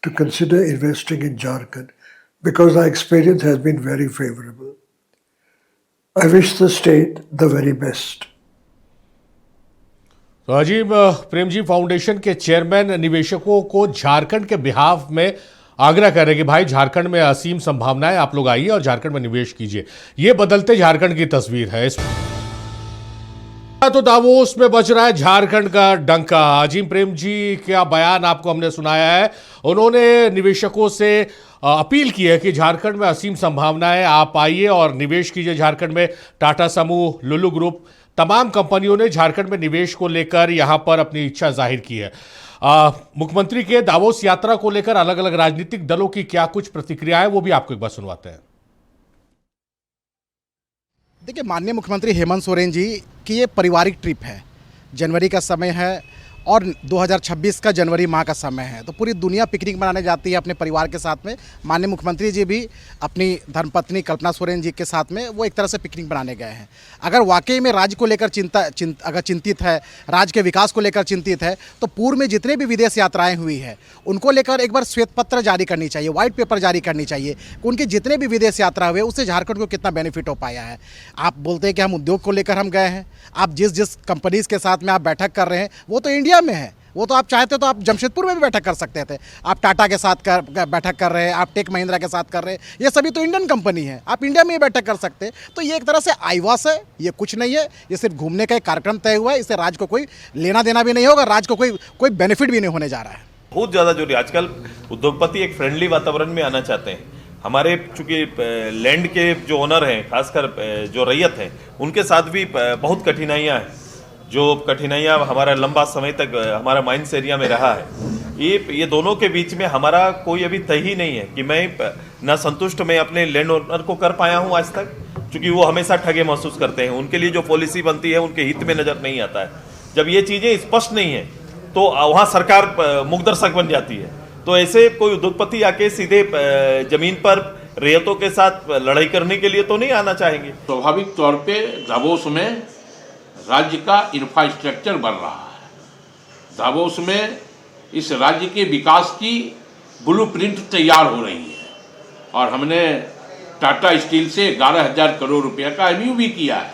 to consider investing in Jharkhand because our experience has been very favorable. I wish the state the very best. तो Azim Premji foundation के chairman निवेशकों को झारखंड के behalf में आग्रह कर रहे कि भाई झारखंड में असीम संभावनाएं, आप लोग आइए और झारखंड में निवेश कीजिए। ये बदलते झारखंड की तस्वीर है। तो दावोस में बज रहा है झारखंड का डंका। अजीम प्रेमजी का बयान आपको हमने सुनाया है। उन्होंने निवेशकों से अपील की है कि झारखंड में असीम संभावनाएं, आप आइए और निवेश कीजिए झारखंड में। टाटा समूह, लुलु ग्रुप, तमाम कंपनियों ने झारखंड में निवेश को लेकर यहां पर अपनी इच्छा जाहिर की है। मुख्यमंत्री के दावोस यात्रा को लेकर अलग अलग राजनीतिक दलों की क्या कुछ प्रतिक्रियाएं, वो भी आपको एक बार सुनवाते हैं। देखिए, माननीय मुख्यमंत्री हेमंत सोरेन जी की ये पारिवारिक ट्रिप है। जनवरी का समय है और 2026 का जनवरी माह का समय है, तो पूरी दुनिया पिकनिक मनाने जाती है अपने परिवार के साथ में। माननीय मुख्यमंत्री जी भी अपनी धर्मपत्नी कल्पना सोरेन जी के साथ में वो एक तरह से पिकनिक मनाने गए हैं। अगर वाकई में राज्य को लेकर अगर चिंतित है, राज्य के विकास को लेकर चिंतित है, तो पूर्व में जितने भी विदेश यात्राएं हुई है उनको लेकर एक बार श्वेत पत्र जारी करनी चाहिए, व्हाइट पेपर जारी करनी चाहिए कि उनके जितने भी विदेश यात्रा हुए उससे झारखंड को कितना बेनिफिट हो पाया है। आप बोलते हैं कि हम उद्योग को लेकर हम गए हैं, आप जिस कंपनीज़ के साथ में आप बैठक कर रहे हैं वो तो इंडिया में है। वो तो आप चाहते तो आप जमशेदपुर में भी बैठक कर सकते थे। आप टाटा के साथ बैठक कर रहे हैं, आप टेक महिंद्रा के साथ कर रहे हैं, ये सभी तो इंडियन कंपनी है, आप इंडिया में ही बैठक कर सकते हैं। तो ये एक तरह से आईवास है, ये कुछ नहीं है, ये सिर्फ घूमने का एक कार्यक्रम तय हुआ है। इससे राज्य को कोई लेना देना भी नहीं होगा, राज्य को कोई बेनिफिट भी नहीं होने जा रहा है। बहुत ज़्यादा जरूरी, आजकल उद्योगपति एक फ्रेंडली वातावरण में आना चाहते हैं। हमारे चूंकि लैंड के जो ओनर हैं, खासकर जो रैयत हैं, उनके साथ भी बहुत कठिनाइयाँ हैं। जो कठिनाइयाँ हमारा लंबा समय तक हमारा माइंस एरिया में रहा है, ये दोनों के बीच में हमारा कोई अभी तय ही नहीं है कि मैं ना संतुष्ट मैं अपने लैंड ओनर को कर पाया हूँ आज तक, क्योंकि वो हमेशा ठगे महसूस करते हैं। उनके लिए जो पॉलिसी बनती है उनके हित में नज़र नहीं आता है। जब ये चीज़ें स्पष्ट नहीं है तो वहाँ सरकार मुखदर्शक बन जाती है। तो ऐसे कोई उद्योगपति आके सीधे जमीन पर रेयतों के साथ लड़ाई करने के लिए तो नहीं आना चाहेंगे। स्वाभाविक तौर पे दावोस में राज्य का इंफ्रास्ट्रक्चर बन रहा है। दावोस में इस राज्य के विकास की ब्लूप्रिंट तैयार हो रही है और हमने टाटा स्टील से 11,000 करोड़ रुपए का एमयू भी किया है।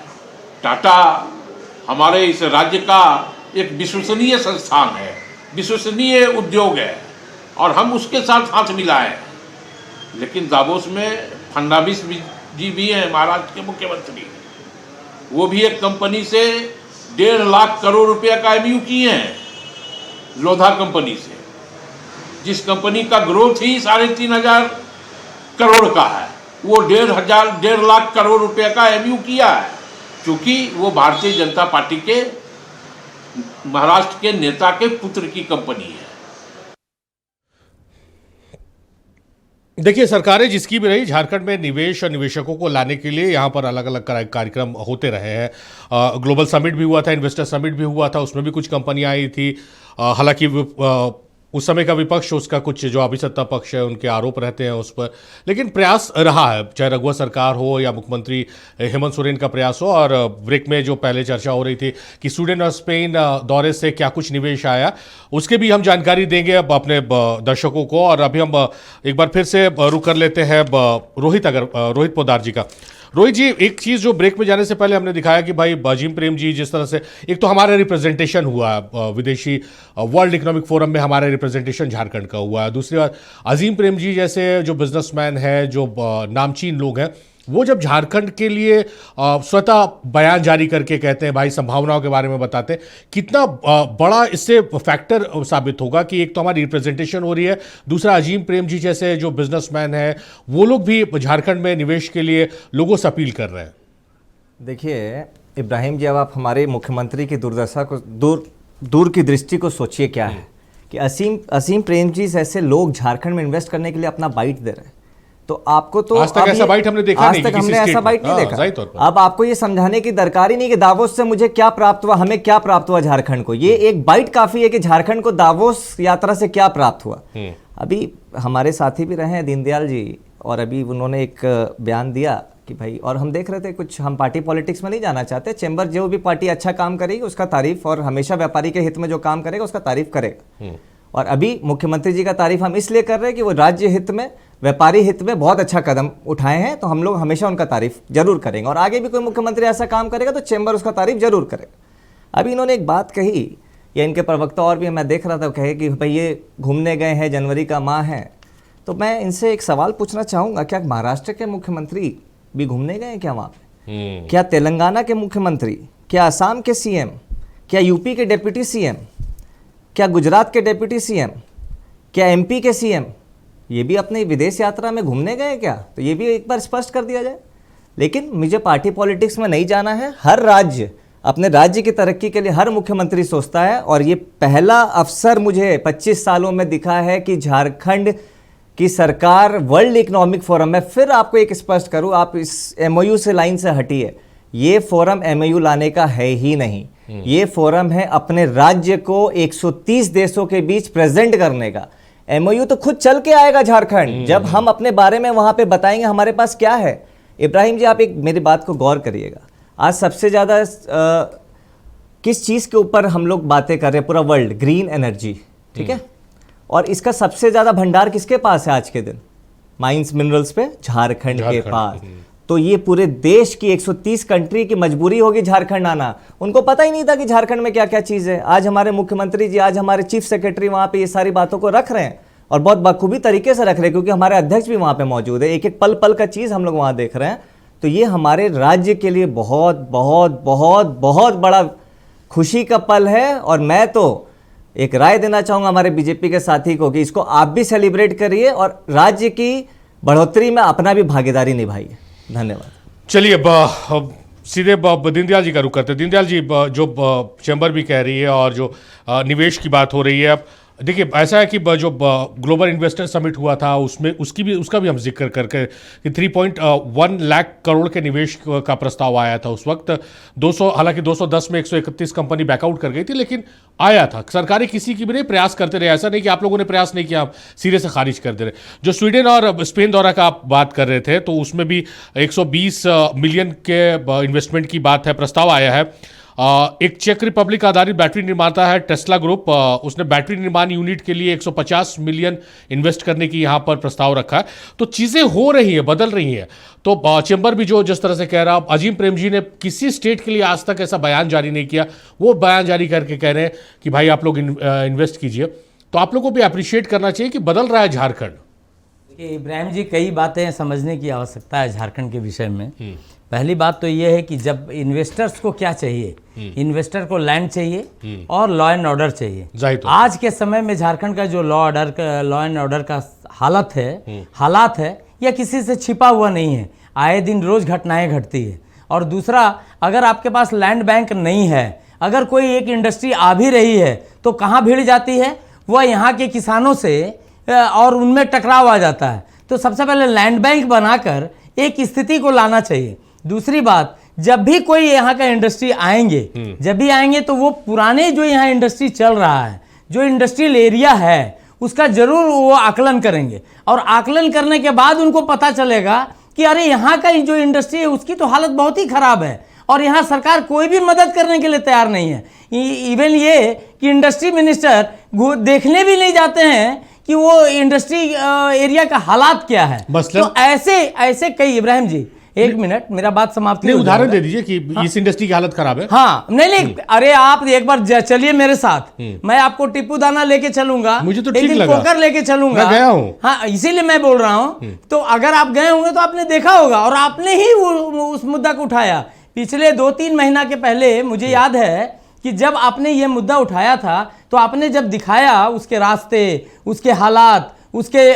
टाटा हमारे इस राज्य का एक विश्वसनीय संस्थान है, विश्वसनीय उद्योग है और हम उसके साथ हाथ मिलाए हैं। लेकिन दावोस में फडणवीस जी भी हैं, महाराष्ट्र के मुख्यमंत्री, वो भी एक कंपनी से 1.5 लाख करोड़ रुपया का एमयू किए हैं, लोधा कंपनी से, जिस कंपनी का ग्रोथ ही 3,500 करोड़ का है। वो 1.5 लाख करोड़ रुपया का एमयू किया है, क्योंकि वो भारतीय जनता पार्टी के महाराष्ट्र के नेता के पुत्र की कंपनी है। देखिए, सरकारें जिसकी भी रही, झारखंड में निवेश और निवेशकों को लाने के लिए यहाँ पर अलग अलग कार्यक्रम होते रहे हैं। ग्लोबल समिट भी हुआ था, इन्वेस्टर समिट भी हुआ था, उसमें भी कुछ कंपनियां आई थी। हालांकि उस समय का विपक्ष, उसका कुछ जो अभी सत्ता पक्ष है उनके आरोप रहते हैं उस पर, लेकिन प्रयास रहा है, चाहे रघुआ सरकार हो या मुख्यमंत्री हेमंत सोरेन का प्रयास हो। और ब्रेक में जो पहले चर्चा हो रही थी कि स्वीडन और स्पेन दौरे से क्या कुछ निवेश आया, उसके भी हम जानकारी देंगे अब अपने दर्शकों को। और अभी हम एक बार फिर से रुक कर लेते हैं रोहित पोद्दार जी का। रोहित जी, एक चीज़ जो ब्रेक में जाने से पहले हमने दिखाया कि भाई अजीम प्रेम जी जिस तरह से, एक तो हमारा रिप्रेजेंटेशन हुआ विदेशी वर्ल्ड इकोनॉमिक फोरम में, हमारा रिप्रेजेंटेशन झारखंड का हुआ है। दूसरी बात, अजीम प्रेम जी जैसे जो बिजनेसमैन है, जो नामचीन लोग हैं, वो जब झारखंड के लिए स्वतः बयान जारी करके कहते हैं, भाई संभावनाओं के बारे में बताते हैं, कितना बड़ा इससे फैक्टर साबित होगा कि एक तो हमारी रिप्रेजेंटेशन हो रही है, दूसरा अजीम प्रेम जी जैसे जो बिजनेसमैन हैं वो लोग भी झारखंड में निवेश के लिए लोगों से अपील कर रहे हैं। देखिए इब्राहिम जी, अब आप हमारे मुख्यमंत्री की दुर्दशा को दूर की दृष्टि को सोचिए क्या है कि असीम प्रेम जी जैसे लोग झारखंड में इन्वेस्ट करने के लिए अपना बाइट दे रहे हैं। तो आपको तो आज तक ऐसा बाइट हमने देखा नहीं, आज तक हमने ऐसा बाइट नहीं देखा। अब आपको ये समझाने की दरकार ही नहीं कि दावोस से मुझे क्या प्राप्त हुआ, हमें क्या प्राप्त हुआ झारखंड को। ये एक बाइट काफी है कि झारखंड को दावोस यात्रा से क्या प्राप्त हुआ। अभी हमारे साथी भी रहे हैं दीनदयाल जी, और अभी उन्होंने एक बयान दिया कि भाई, और हम देख रहे थे कुछ, हम पार्टी पॉलिटिक्स में नहीं जाना चाहते, चेंबर जो भी पार्टी अच्छा काम करेगी उसका तारीफ, और हमेशा व्यापारी के हित में जो काम करेगा उसका तारीफ करेगा। और अभी मुख्यमंत्री जी का तारीफ हम इसलिए कर रहे हैं कि वो राज्य हित में, व्यापारी हित में बहुत अच्छा कदम उठाए हैं, तो हम लोग हमेशा उनका तारीफ जरूर करेंगे, और आगे भी कोई मुख्यमंत्री ऐसा काम करेगा तो चेंबर उसका तारीफ जरूर करेगा। अभी इन्होंने एक बात कही, या इनके प्रवक्ता और भी मैं देख रहा था, कहे कि भाई ये घूमने गए हैं, जनवरी का माह है, तो मैं इनसे एक सवाल पूछना चाहूँगा, क्या महाराष्ट्र के मुख्यमंत्री भी घूमने गए हैं क्या वहाँ पे? क्या तेलंगाना के मुख्यमंत्री, क्या असम के सीएम, क्या यूपी के डिप्टी सीएम, क्या गुजरात के डिप्टी सीएम, क्या एमपी के सीएम, ये भी अपनी विदेश यात्रा में घूमने गए क्या? तो ये भी एक बार स्पष्ट कर दिया जाए। लेकिन मुझे पार्टी पॉलिटिक्स में नहीं जाना है। हर राज्य अपने राज्य की तरक्की के लिए हर मुख्यमंत्री सोचता है, और ये पहला अवसर मुझे 25 सालों में दिखा है कि झारखंड की सरकार वर्ल्ड इकोनॉमिक फोरम में, फिर आपको एक स्पष्ट करूं, आप इस एमओयू से लाइन से हटिए, ये फोरम एमओयू लाने का है ही नहीं। ये फोरम है अपने राज्य को 130 देशों के बीच प्रेजेंट करने का। एमओयू तो खुद चल के आएगा झारखंड, जब हम अपने बारे में वहां पे बताएंगे हमारे पास क्या है। इब्राहिम जी, आप एक मेरी बात को गौर करिएगा, आज सबसे ज्यादा किस चीज के ऊपर हम लोग बातें कर रहे हैं, पूरा वर्ल्ड, ग्रीन एनर्जी, ठीक है, और इसका सबसे ज्यादा भंडार किसके पास है आज के दिन? माइंस मिनरल्स पे झारखंड के पास। तो ये पूरे देश की 130 कंट्री की मजबूरी होगी झारखंड आना। उनको पता ही नहीं था कि झारखंड में क्या क्या चीज है। आज हमारे मुख्यमंत्री जी, आज हमारे चीफ सेक्रेटरी वहां पे ये सारी बातों को रख रहे हैं, और बहुत बखूबी तरीके से रख रहे हैं, क्योंकि हमारे अध्यक्ष भी वहां पे मौजूद है। एक एक पल पल का चीज हम लोग वहां देख रहे हैं। तो ये हमारे राज्य के लिए बहुत बहुत बहुत बहुत बड़ा खुशी का पल है। और मैं तो एक राय देना चाहूंगा हमारे बीजेपी के साथी को कि इसको आप भी सेलिब्रेट करिए, और राज्य की बढ़ोतरी में अपना भी भागीदारी निभाइए। धन्यवाद। चलिए सीधे दीनदयाल जी का रुख करते हैं। दीनदयाल जी, जो चैम्बर भी कह रही है और जो निवेश की बात हो रही है, अब देखिए ऐसा है कि जो ग्लोबल इन्वेस्टर समिट हुआ था उसमें उसका भी हम जिक्र करके कि 3.1 लाख करोड़ के निवेश का प्रस्ताव आया था उस वक्त। 200, हालांकि 210 में 131 कंपनी बैकआउट कर गई थी, लेकिन आया था। सरकारें किसी की भी नहीं, प्रयास करते रहे। ऐसा नहीं कि आप लोगों ने प्रयास नहीं किया, आप सिरे से खारिज कर दे रहे। जो स्वीडन और स्पेन दौरा का आप बात कर रहे थे, तो उसमें भी 120 मिलियन के इन्वेस्टमेंट की बात है, प्रस्ताव आया है। एक चेक रिपब्लिक आधारित बैटरी निर्माता है टेस्ला ग्रुप, उसने बैटरी निर्माण यूनिट के लिए 150 मिलियन इन्वेस्ट करने की यहाँ पर प्रस्ताव रखा है। तो चीज़ें हो रही हैं, बदल रही हैं। तो चैम्बर भी जो जिस तरह से कह रहा, अजीम प्रेम जी ने किसी स्टेट के लिए आज तक ऐसा बयान जारी नहीं किया, वो बयान जारी करके कह रहे हैं कि भाई आप लोग इन्वेस्ट कीजिए। तो आप लोगों को भी अप्रिशिएट करना चाहिए कि बदल रहा है झारखंड। देखिए इब्राहिम जी, कई बातें समझने की आवश्यकता है झारखंड के विषय में। पहली बात तो ये है कि जब इन्वेस्टर्स को क्या चाहिए, इन्वेस्टर को लैंड चाहिए और लॉ एंड ऑर्डर चाहिए। आज के समय में झारखंड का जो लॉ एंड ऑर्डर का हालात है यह किसी से छिपा हुआ नहीं है। आए दिन रोज घटनाएं घटती है। और दूसरा, अगर आपके पास लैंड बैंक नहीं है, अगर कोई एक इंडस्ट्री आ भी रही है तो कहाँ भिड़ जाती है, वह यहाँ के किसानों से, और उनमें टकराव आ जाता है। तो सबसे पहले लैंड बैंक बनाकर एक स्थिति को लाना चाहिए। दूसरी बात, जब भी कोई यहाँ का इंडस्ट्री आएंगे तो वो पुराने जो यहाँ इंडस्ट्री चल रहा है, जो इंडस्ट्रियल एरिया है, उसका जरूर वो आकलन करेंगे। और आकलन करने के बाद उनको पता चलेगा कि अरे यहाँ का जो इंडस्ट्री है उसकी तो हालत बहुत ही खराब है, और यहाँ सरकार कोई भी मदद करने के लिए तैयार नहीं है। इवन ये कि इंडस्ट्री मिनिस्टर देखने भी नहीं जाते हैं कि वो इंडस्ट्री एरिया का हालात क्या है। तो ऐसे कई, इब्राहिम जी, एक मिनट, मेरा बात समाप्त नहीं, उदाहरण दे दीजिए कि इस इंडस्ट्री की हालत खराब है। हाँ, नहीं, अरे आप एक बार चलिए मेरे साथ, मैं आपको टिप्पू दाना लेके चलूंगा, मुझे तो एक ठीक दिन लगा, पोकर लेके चलूंगा, मैं गया हूँ। हाँ, इसीलिए मैं बोल रहा हूँ। तो अगर आप गए होंगे तो आपने देखा होगा, और आपने ही उस मुद्दा को उठाया। पिछले 2-3 महीना के पहले मुझे याद है कि जब आपने ये मुद्दा उठाया था, तो आपने जब दिखाया उसके रास्ते, उसके हालात, उसके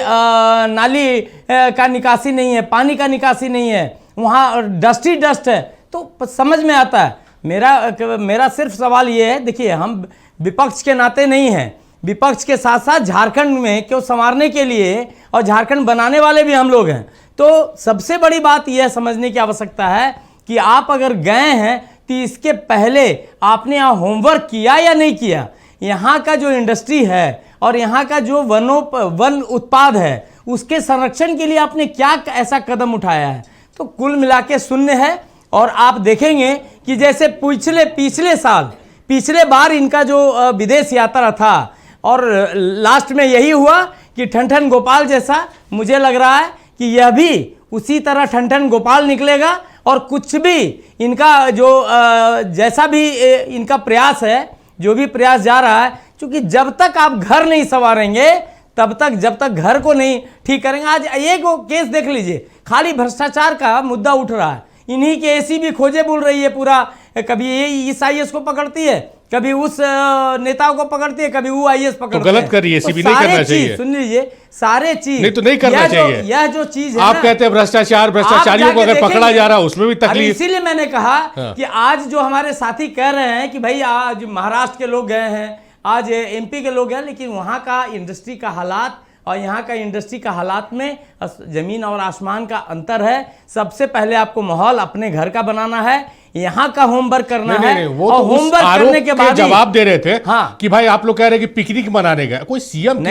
नाली का निकासी नहीं है, पानी का निकासी नहीं है, वहाँ डस्ट ही डस्ट है, तो समझ में आता है। मेरा सिर्फ सवाल ये है, देखिए हम विपक्ष के नाते नहीं हैं, विपक्ष के साथ साथ झारखंड में क्यों संवारने के लिए और झारखंड बनाने वाले भी हम लोग हैं। तो सबसे बड़ी बात यह समझने की आवश्यकता है कि आप अगर गए हैं तो इसके पहले आपने यहाँ होमवर्क किया या नहीं किया, यहाँ का जो इंडस्ट्री है और यहाँ का जो वन उत्पाद है उसके संरक्षण के लिए आपने क्या ऐसा कदम उठाया है। तो कुल मिला के शून्य है। और आप देखेंगे कि जैसे पिछले बार इनका जो विदेश यात्रा था, और लास्ट में यही हुआ कि ठन गोपाल जैसा, मुझे लग रहा है कि यह भी उसी तरह ठन गोपाल निकलेगा। और कुछ भी इनका जो जैसा भी इनका प्रयास है, जो भी प्रयास जा रहा है, क्योंकि जब तक आप घर नहीं संवारेंगे, जब तक घर को नहीं ठीक करेंगे। आज एक केस देख लीजिए, खाली भ्रष्टाचार का मुद्दा उठ रहा है, इन्हीं के एसी भी खोजे बोल रही है पूरा, कभी ये इस आईएएस को पकड़ती है, कभी उस नेताओं को पकड़ती है, कभी वो आईएएस पकड़ती है। तो गलत कर रही है, एसीबी नहीं करना चाहिए। सुन लीजिए, सारे चीज नहीं तो नहीं करना चाहिए। यह जो चीज है, आप कहते हैं भ्रष्टाचारियों को अगर पकड़ा जा रहा है उसमें भी तकलीफ। इसीलिए मैंने कहा कि आज जो हमारे साथी कह रहे हैं कि भाई आज महाराष्ट्र के लोग गए हैं, आज एमपी के लोग हैं, लेकिन वहाँ का इंडस्ट्री का हालात और यहाँ का इंडस्ट्री का हालात में जमीन और आसमान का अंतर है। सबसे पहले आपको माहौल अपने घर का बनाना है, यहाँ का होमवर्क करना है। वो और तो होमवर्क करने के बाद जवाब दे रहे थे। हाँ, कि भाई आप लोग कह रहे हैं कि पिकनिक मनाने गए, कोई सीएम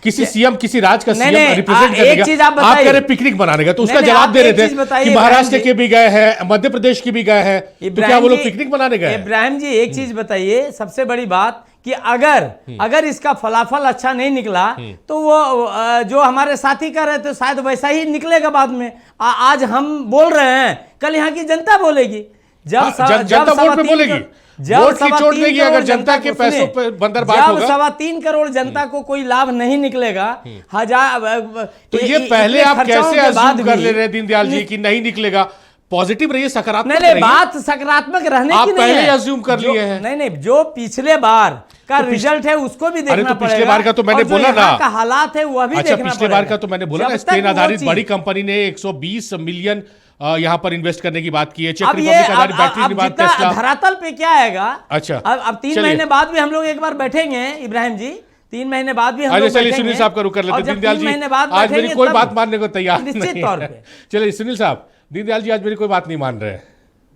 किसी सीएम किसी राज्य का सीएम रिप्रेजेंट करेगा, आप कह रहे पिकनिक मनाने गए, तो उसका जवाब दे रहे थे कि महाराष्ट्र के भी गए हैं, मध्य प्रदेश के भी गए हैं, तो क्या वो लोग पिकनिक मनाने गए? इब्राहिम जी एक चीज बताइए, सबसे बड़ी बात कि अगर इसका फलाफल अच्छा नहीं निकला तो वो जो हमारे साथी कर रहे थे शायद वैसा ही निकलेगा बाद में। आज हम बोल रहे हैं, कल यहाँ की जनता बोलेगी। जब जनता वोट पे बोलेगी, वोट की चोट देगी अगर जनता के पैसों पे बंदरबाट होगा। 3.25 करोड़ जनता को कोई लाभ नहीं निकलेगा, तो ये पहले आप कैसे अज्यूम कर ले रहे हैं दीनदयाल जी कि नहीं निकलेगा? पॉजिटिव रहिए, सकारात्मक नहीं, बात सकारात्मक रहने की नहीं है। पहले अज्यूम कर लिए हैं। नहीं, जो पिछले बार का रिजल्ट है उसको भी देखना पड़ेगा। पिछले बार का तो मैंने बोला ना, का हालात है वह भी देखना पड़ेगा। पिछले बार का तो मैंने बोला ना, स्पेन आधारित बड़ी कंपनी ने 120 मिलियन यहाँ पर इन्वेस्ट करने की बात की है। चेक रिपब्लिक आधारित बैटरी निर्माण टेस्ला। धरातल पे क्या आएगा? अच्छा, अब 3 महीने बाद भी हम लोग एक बार बैठेंगे इब्राहिम जी, 3 महीने बाद भी हम लोग बैठेंगे। सुनील साहब का रुक कर लेते। दीनदयाल जी आज मेरी कोई बात मानने को तैयार नहीं, निश्चित तौर पे। चलिए सुनील साहब, दीनदयाल जी आज मेरी कोई बात नहीं मान रहे हैं।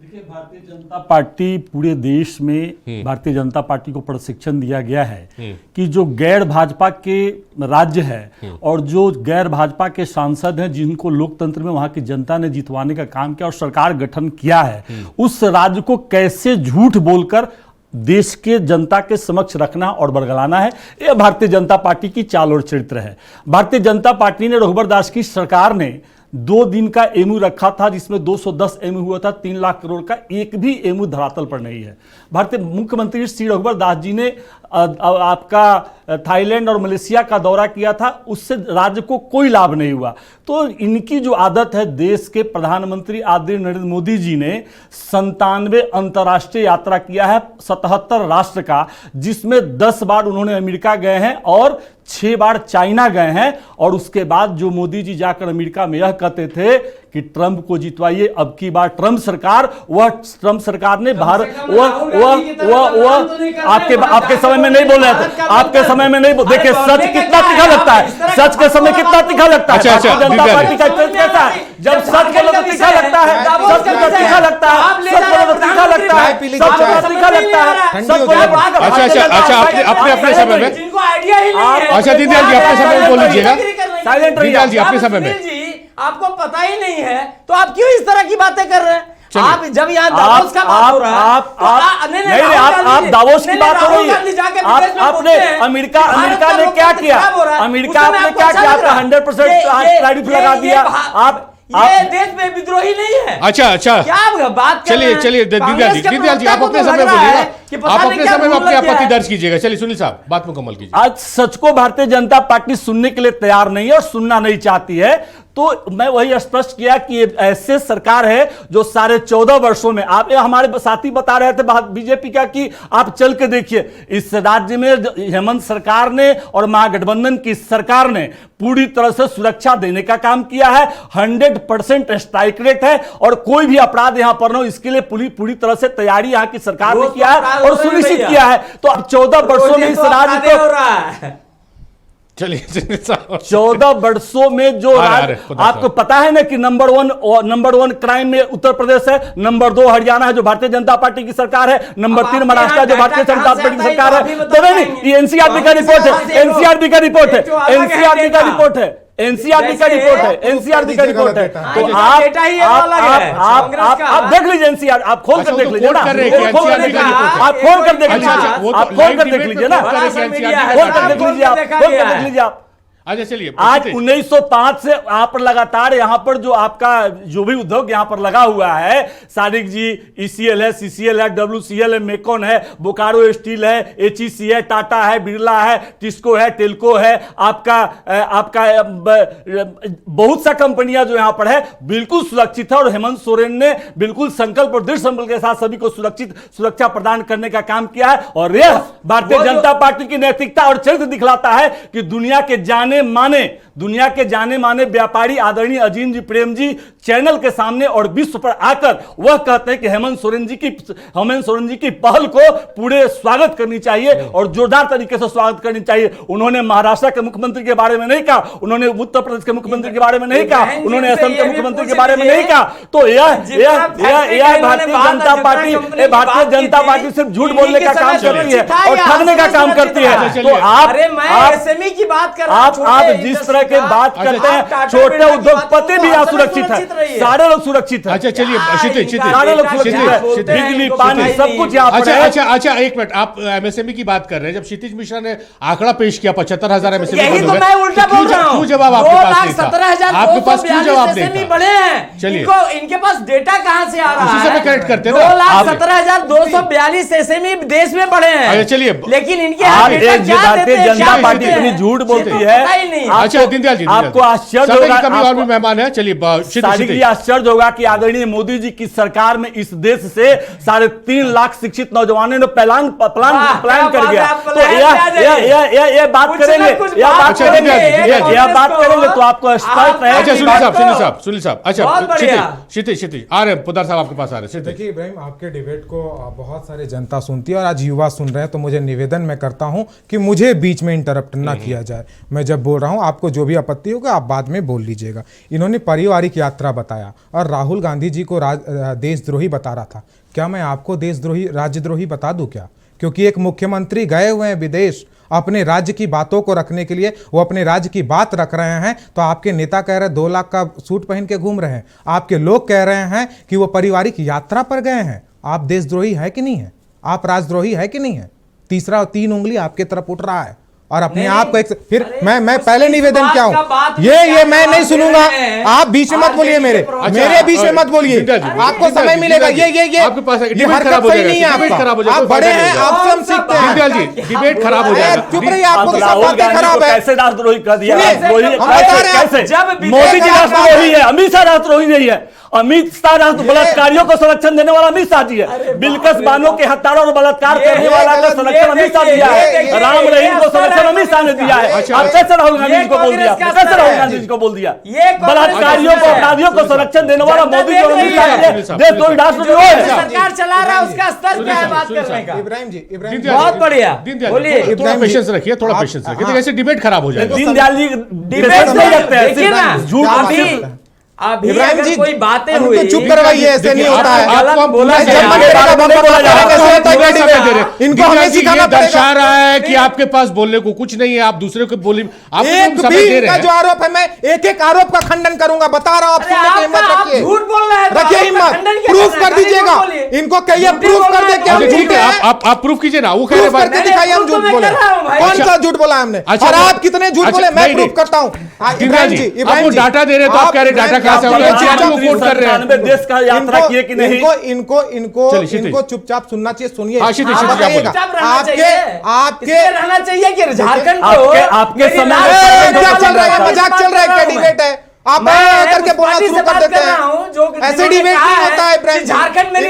देखिए, भारतीय जनता पार्टी पूरे देश में भारतीय जनता पार्टी को प्रशिक्षण दिया गया है कि जो गैर भाजपा के राज्य है और जो गैर भाजपा के सांसद हैं जिनको लोकतंत्र में वहां की जनता ने जितवाने का काम किया और सरकार गठन किया है, उस राज्य को कैसे झूठ बोलकर देश के जनता के समक्ष रखना और बरगलाना है, यह भारतीय जनता पार्टी की चाल और चरित्र है। भारतीय जनता पार्टी ने, रघुबर दास की सरकार ने 2 दिन का एमयू रखा था जिसमें 210 एमयू हुआ था, 3 लाख करोड़ का एक भी एमयू धरातल पर नहीं है। भारतीय मुख्यमंत्री श्री रघुबर दास जी ने आपका थाईलैंड और मलेशिया का दौरा किया था, उससे राज्य को कोई लाभ नहीं हुआ। तो इनकी जो आदत है, देश के प्रधानमंत्री आदरणीय नरेंद्र मोदी जी ने 97 अंतर्राष्ट्रीय यात्रा किया है 77 राष्ट्र का, जिसमें 10 बार उन्होंने अमेरिका गए हैं और 6 बार चाइना गए हैं। और उसके बाद जो मोदी जी जाकर अमेरिका में यह कहते थे कि ट्रंप को जितवाइए, अब की बार ट्रंप सरकार, वह ट्रंप सरकार ने भारत आपके समय में नहीं बोल रहे थे, आपके समय में नहीं। देखिए सच कितना तीखा लगता है, सच के समय कितना तीखा लगता है। जनता पार्टी का चरित्र कैसा है, जब सच बोलो तो तीखा लगता है, सच बोलो तो तीखा लगता है, सच बोलो तो तीखा लगता है, सच बोलो तो तीखा लगता है, सच बोलो। अच्छा, अपने समय में जिनको आइडिया ही नहीं है। अच्छा दीनदयाल जी अपने समय में बोल लीजिएगा। दीनदयाल जी अपने समय में आपको पता ही नहीं है तो आप क्यों इस तरह की बातें कर रहे हैं? आप जब यहाँ दावोस का बात हो रहा है, आप दावोस की बात हो रही है, आपने अमेरिका ने क्या किया, अमेरिका ने क्या किया, आपने 100% टैरिफ लगा दिया। आप ये देश में विद्रोही नहीं है। अच्छा क्या बात कर रहे हैं? चलिए दीनदयाल जी आप अपने समय बोलिएगा, आप अपने समय में अपनी आपत्ति दर्ज कीजिएगा। चलिए सुनील साहब बात मुकम्मल कीजिए। आज सच को भारतीय जनता पार्टी सुनने के लिए तैयार नहीं है और सुनना नहीं चाहती है। तो मैं वही स्पष्ट किया कि ये ऐसे सरकार है जो साढ़े 14 वर्षों में, आप हमारे साथी बता रहे थे बीजेपी का कि आप चल के देखिए, इस राज्य में हेमंत सरकार ने और महागठबंधन की सरकार ने पूरी तरह से सुरक्षा देने का काम किया है। 100% स्ट्राइक रेट है और कोई भी अपराध यहां पर न हो, इसके लिए पूरी तरह से तैयारी यहां की सरकार ने किया है और सुनिश्चित किया है। तो अब 14 वर्षों में इस राज्य को, चलिए 14 वर्षों में जो आपको पता है ना कि नंबर वन क्राइम में उत्तर प्रदेश है, नंबर 2 हरियाणा है जो भारतीय जनता पार्टी की सरकार है, नंबर 3 महाराष्ट्र जो भारतीय जनता पार्टी की सरकार है। तो नहीं, ये एनसीआरबी का रिपोर्ट है, एनसीआरबी का रिपोर्ट है, एनसीआरबी का रिपोर्ट है, एनसीआरबी का रिपोर्ट है, एनसीआरबी का रिपोर्ट है। तो आप देख लीजिए एनसीआर, आप खोल कर देख लीजिए ना, आप खोल कर देख लीजिए, आप खोल कर देख लीजिए ना, आप खोल कर देख लीजिए आप। अच्छा चलिए, आज 1905 से आप लगातार यहां पर जो आपका जो भी उद्योग यहां पर लगा हुआ है, सारिक जी, ईसीएल है, सीसीएल है, डब्ल्यूसीएल है, मेकॉन है, बोकारो स्टील है, एचईसी है, टाटा है, बिरला है, टिस्को है, टेल्को है, आपका बहुत सा कंपनियां जो यहां पर है बिल्कुल सुरक्षित है। और हेमंत सोरेन ने बिल्कुल संकल्प और दृढ़ संकल्प के साथ सभी को सुरक्षा प्रदान करने का काम किया है। और यह भारतीय जनता पार्टी की नैतिकता और चरित्र दिखलाता है कि दुनिया के जाने माने व्यापारी आदरणीय अजीम जी प्रेम जी चैनल के सामने और विश्व पर आकर वह कहते हैं कि हेमंत सोरेन जी की पहल को पूरे स्वागत करनी चाहिए और जोरदार तरीके से स्वागत करनी चाहिए। उन्होंने महाराष्ट्र के मुख्यमंत्री के बारे में नहीं कहा, उन्होंने उत्तर प्रदेश के मुख्यमंत्री के बारे में नहीं कहा, उन्होंने असम के मुख्यमंत्री के बारे में नहीं कहा। तो यह भारतीय जनता पार्टी सिर्फ झूठ बोलने का काम करती है और ठगने का काम करती है। तो आप की बात कर आप जिस तरह के बात करते हैं, छोटे उद्योगपति भी यहाँ सुरक्षित है, सारे लोग सुरक्षित है। अच्छा चलिए सारे लोग सुरक्षित है, बिजली पानी सब कुछ यहाँ पर है। अच्छा एक मिनट, आप एमएसएमई की बात कर रहे हैं, जब क्षितिज मिश्रा ने आंकड़ा पेश किया 75,000 एमएसएमई यही तो मैं उल्टा बोल रहा हूं। क्यों जवाब आपके पास नहीं था? 2,17,000 आपके पास क्यों जवाब नहीं एमएसएमई बढ़े हैं? चलिए, इनके पास डेटा कहां से आ रहा है? उसी से मैं करेक्ट करते हैं 2,17,242 एसएमई देश में बढ़े हैं। चलिए, लेकिन इनके भारतीय जनता पार्टी इतनी झूठ बोलती है। अच्छा दीनदयाल जी, आपको आश्चर्य होगा, कभी और भी मेहमान है। चलिए आश्चर्य होगा कि आदरणीय मोदी जी की सरकार में इस देश से 3.5 लाख शिक्षित नौजवानों ने प्लान कर दिया। तो यह बात करेंगे, यह बात करेंगे तो आपको स्पष्ट है। अच्छा सुनील साहब, अच्छा क्षितिज आ रहे हैं, पुदार साहब आपके पास आ रहे हैं। देखिए इब्राहिम, आपके डिबेट को बहुत सारी जनता सुनती है और आज युवा सुन रहे हैं, तो मुझे निवेदन मैं करता हूं कि मुझे बीच में इंटरप्ट ना किया जाए। मैं जब बोल रहा हूं, आपको जो भी आपत्ति होगा आप बाद में बोल लीजिएगा। इन्होंने पारिवारिक यात्रा बताया और राहुल गांधी जी को देशद्रोही बता रहा था। क्या मैं आपको देशद्रोही राज्यद्रोही बता दूं क्या? क्योंकि एक मुख्यमंत्री गए हुए हैं विदेश अपने राज्य की बातों को रखने के लिए, वो अपने राज्य की बात रख रहे हैं, तो आपके नेता कह रहे हैं 2 लाख का सूट पहन के घूम रहे हैं, आपके लोग कह रहे हैं कि वो पारिवारिक यात्रा पर गए हैं। आप देशद्रोही है कि नहीं है? आप राजद्रोही है कि नहीं है? तीसरा और 3 उंगली आपके तरफ उठ रहा है और अपने आप को फिर मैं पहले निवेदन क्या हूं, ये मैं नहीं सुनूंगा। आप बीच में मत बोलिए, मेरे बीच में मत बोलिए, आपको समय मिलेगा। ये आपके पास हरकत सही नहीं है आपका, आप बड़े हैं, आपसे हम सीखते हैं। दीनदयाल जी डिबेट खराब हो जाएगा, चुप रहिए, आपको सब बातें खराब है। कैसे राष्ट्रद्रोही कर दिया? जब मोदी जी राष्ट्रद्रोही है, अमित शाह राष्ट्रद्रोही नहीं है। अमित शाह बलात्कारियों को संरक्षण देने वाला अमित शाह जी है। बिल्किस बानो के हत्यारों और बलात्कार करने वाला का संरक्षण अमित शाह दिया है। राम रहीम को संरक्षण अमित शाह ने दिया है। अब कैसे राहुल गांधी जी को बोल दिया? कैसे राहुल गांधी जी को बोल दिया? बलात्कारियों को, अपराधियों को संरक्षण देने वाला मोदी जी और अमित शाह ने देशद्रोही राष्ट्रद्रोही है। सरकार चला रहा है, उसका स्तर क्या है बात करने का? इब्राहिम जी, बहुत बढ़िया, बोलिए। थोड़ा पेशेंस रखिए, थोड़ा पेशेंस रखिए, ऐसे डिबेट खराब हो जाएगा। दीनदयाल जी डिबेट नहीं रखते हैं, देखिए ना झूठ। अभी इब्राहिम जी कोई बातें हुई, चुप करवाइए, ऐसे नहीं होता है। इनको हमें सिखाना दर्शा रहा है कि आपके पास बोलने को कुछ नहीं है, आप दूसरे को बोली जो आरोप है, मैं एक आरोप का खंडन करूंगा, बता रहा हूं। आप सुनने की हिम्मत रखिए, झूठ बोल रहे हैं, रखिए हिम्मत, प्रूफ कर दीजिएगा। इनको कहिए प्रूफ कर दे क्या झूठ है। आप प्रूफ कीजिए ना, वो प्रूफ करके दिखाइए हम झूठ बोले। कौन सा झूठ बोला हमने और आप कितने झूठ बोले, मैं प्रूफ करता हूं। इब्राहिम जी आपको डाटा दे रहे तो आप कह रहे डाटा कहां से होगा? CRP को कोट कर रहे हैं। देश का यात्रा किए कि नहीं? इनको चुपचाप सुनना चाहिए। सुनिए, बताइएगा आपके रहना चाहिए कि झारखंड आपके समय क्या चल रहा है? मजाक चल रहा है क्या? डिबेट है, आप करके बोलना शुरू कर देते हैं। ऐसे डिबेट नहीं होता है इब्राहिम। झारखंड में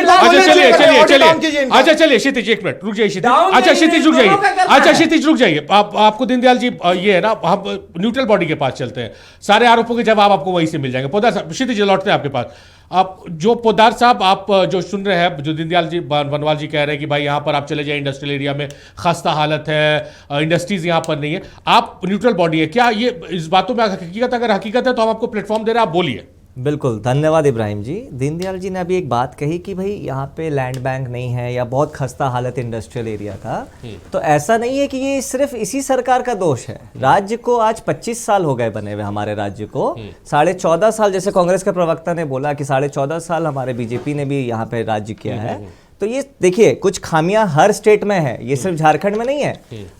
अच्छा चलिए क्षितिज एक मिनट रुक जाइए। क्षितिज अच्छा क्षितिज रुक जाइए। अच्छा क्षितिज रुक जाइए। आपको दीनदयाल जी ये है ना, हम न्यूट्रल बॉडी के पास चलते हैं, सारे आरोपों के जवाब आपको वहीं से मिल जाएंगे। पोद्दार साहब, क्षितिज लौटते हैं आपके पास। आप जो पोद्दार साहब आप जो सुन रहे हैं, जो दीनदयाल जी बनवाल जी कह रहे हैं कि भाई यहाँ पर आप चले जाए इंडस्ट्रियल एरिया में खस्ता हालत है, इंडस्ट्रीज यहाँ पर नहीं है, आप न्यूट्रल बॉडी है, क्या ये इस बातों में हकीकत, अगर हकीकत है तो हम आपको प्लेटफॉर्म दे रहे हैं, आप बोलिए। बिल्कुल, धन्यवाद इब्राहिम जी। दीनदयाल जी ने अभी एक बात कही कि भाई यहाँ पे लैंड बैंक नहीं है या बहुत खस्ता हालत इंडस्ट्रियल एरिया का, तो ऐसा नहीं है कि ये सिर्फ इसी सरकार का दोष है। राज्य को आज 25 साल हो गए बने हुए, हमारे राज्य को 14.5 साल, जैसे कांग्रेस के प्रवक्ता ने बोला कि 14.5 साल हमारे बीजेपी ने भी यहाँ पे राज्य किया है। तो ये देखिए, कुछ खामियां हर स्टेट में है, ये सिर्फ झारखंड में नहीं है।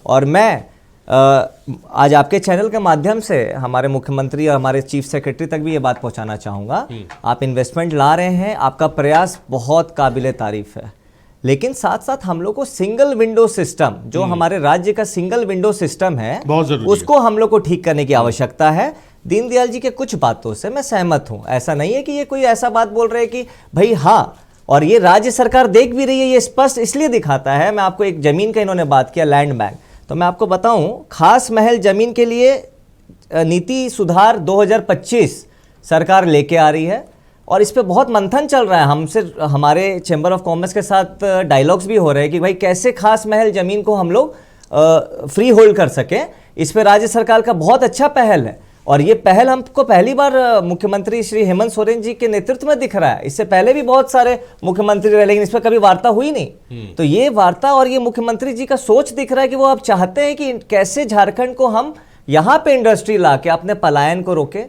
और मैं आज आपके चैनल के माध्यम से हमारे मुख्यमंत्री और हमारे चीफ सेक्रेटरी तक भी ये बात पहुंचाना चाहूँगा, आप इन्वेस्टमेंट ला रहे हैं, आपका प्रयास बहुत काबिले तारीफ है, लेकिन साथ साथ हम लोग को सिंगल विंडो सिस्टम, जो हमारे राज्य का सिंगल विंडो सिस्टम है, उसको हम लोग को ठीक करने की आवश्यकता है। दीनदयाल जी के कुछ बातों से मैं सहमत हूँ। ऐसा नहीं है कि ये कोई ऐसा बात बोल रहे हैं कि भाई हाँ, और ये राज्य सरकार देख भी रही है, ये स्पष्ट इसलिए दिखाता है। मैं आपको एक जमीन का इन्होंने बात किया, लैंड बैंक, तो मैं आपको बताऊं, खास महल जमीन के लिए नीति सुधार 2025 सरकार लेके आ रही है और इस पे बहुत मंथन चल रहा है। हमसे, हमारे चैम्बर ऑफ कॉमर्स के साथ डायलॉग्स भी हो रहे हैं कि भाई कैसे खास महल जमीन को हम लोग फ्री होल्ड कर सकें। इस पे राज्य सरकार का बहुत अच्छा पहल है और ये पहल हमको पहली बार मुख्यमंत्री श्री हेमंत सोरेन जी के नेतृत्व में दिख रहा है। इससे पहले भी बहुत सारे मुख्यमंत्री रहे, लेकिन इस पर कभी वार्ता हुई नहीं। तो ये वार्ता और ये मुख्यमंत्री जी का सोच दिख रहा है कि वो अब चाहते हैं कि कैसे झारखंड को हम यहाँ पे इंडस्ट्री ला के अपने पलायन को रोके।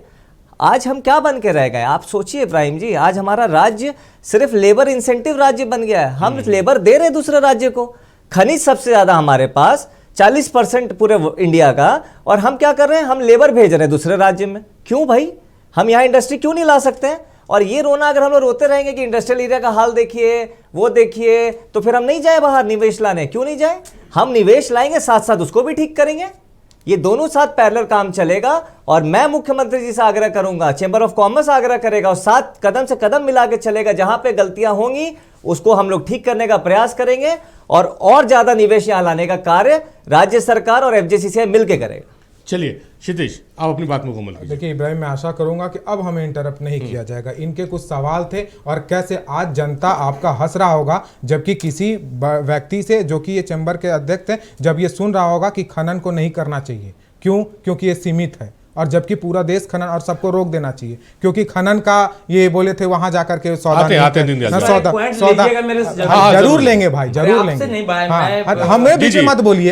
आज हम क्या बन के रह गए, आप सोचिए इब्राहिम जी, आज हमारा राज्य सिर्फ लेबर इंसेंटिव राज्य बन गया है। हम लेबर दे रहे दूसरे राज्य को, खनिज सबसे ज्यादा हमारे पास 40% पूरे इंडिया का, और हम क्या कर रहे हैं, हम लेबर भेज रहे हैं दूसरे राज्य में। क्यों भाई, हम यहाँ इंडस्ट्री क्यों नहीं ला सकते हैं? और ये रोना, अगर हम लोग रोते रहेंगे कि इंडस्ट्रियल एरिया का हाल देखिए, वो देखिए, तो फिर हम नहीं जाए बाहर निवेश लाने। क्यों नहीं जाए? हम निवेश लाएंगे, साथ साथ उसको भी ठीक करेंगे। ये दोनों साथ पैरेलल काम चलेगा। और मैं मुख्यमंत्री जी से आग्रह करूंगा, चैम्बर ऑफ कॉमर्स आग्रह करेगा, और साथ कदम से कदम मिला के चलेगा। जहां पे गलतियां होंगी उसको हम लोग ठीक करने का प्रयास करेंगे और ज्यादा निवेश यहां लाने का कार्य राज्य सरकार और एफजेसीसीआई मिलकर करेगा। चलिए क्षितिज, आप अपनी बात मुकम्मल कीजिए। देखिए इब्राहिम, मैं आशा करूंगा कि अब हमें इंटरप्ट नहीं किया जाएगा। इनके कुछ सवाल थे और कैसे आज जनता आपका हंस रहा होगा, जबकि किसी व्यक्ति से जो कि ये चैम्बर के अध्यक्ष थे, जब ये सुन रहा होगा कि खनन को नहीं करना चाहिए। क्यों? क्योंकि ये सीमित है, और जबकि पूरा देश खनन और सबको रोक देना चाहिए, क्योंकि खनन का ये बोले थे वहां जाकर के सौदा जरूर लेंगे भाई, जरूर लेंगे। हमें बीच में मत बोलिए।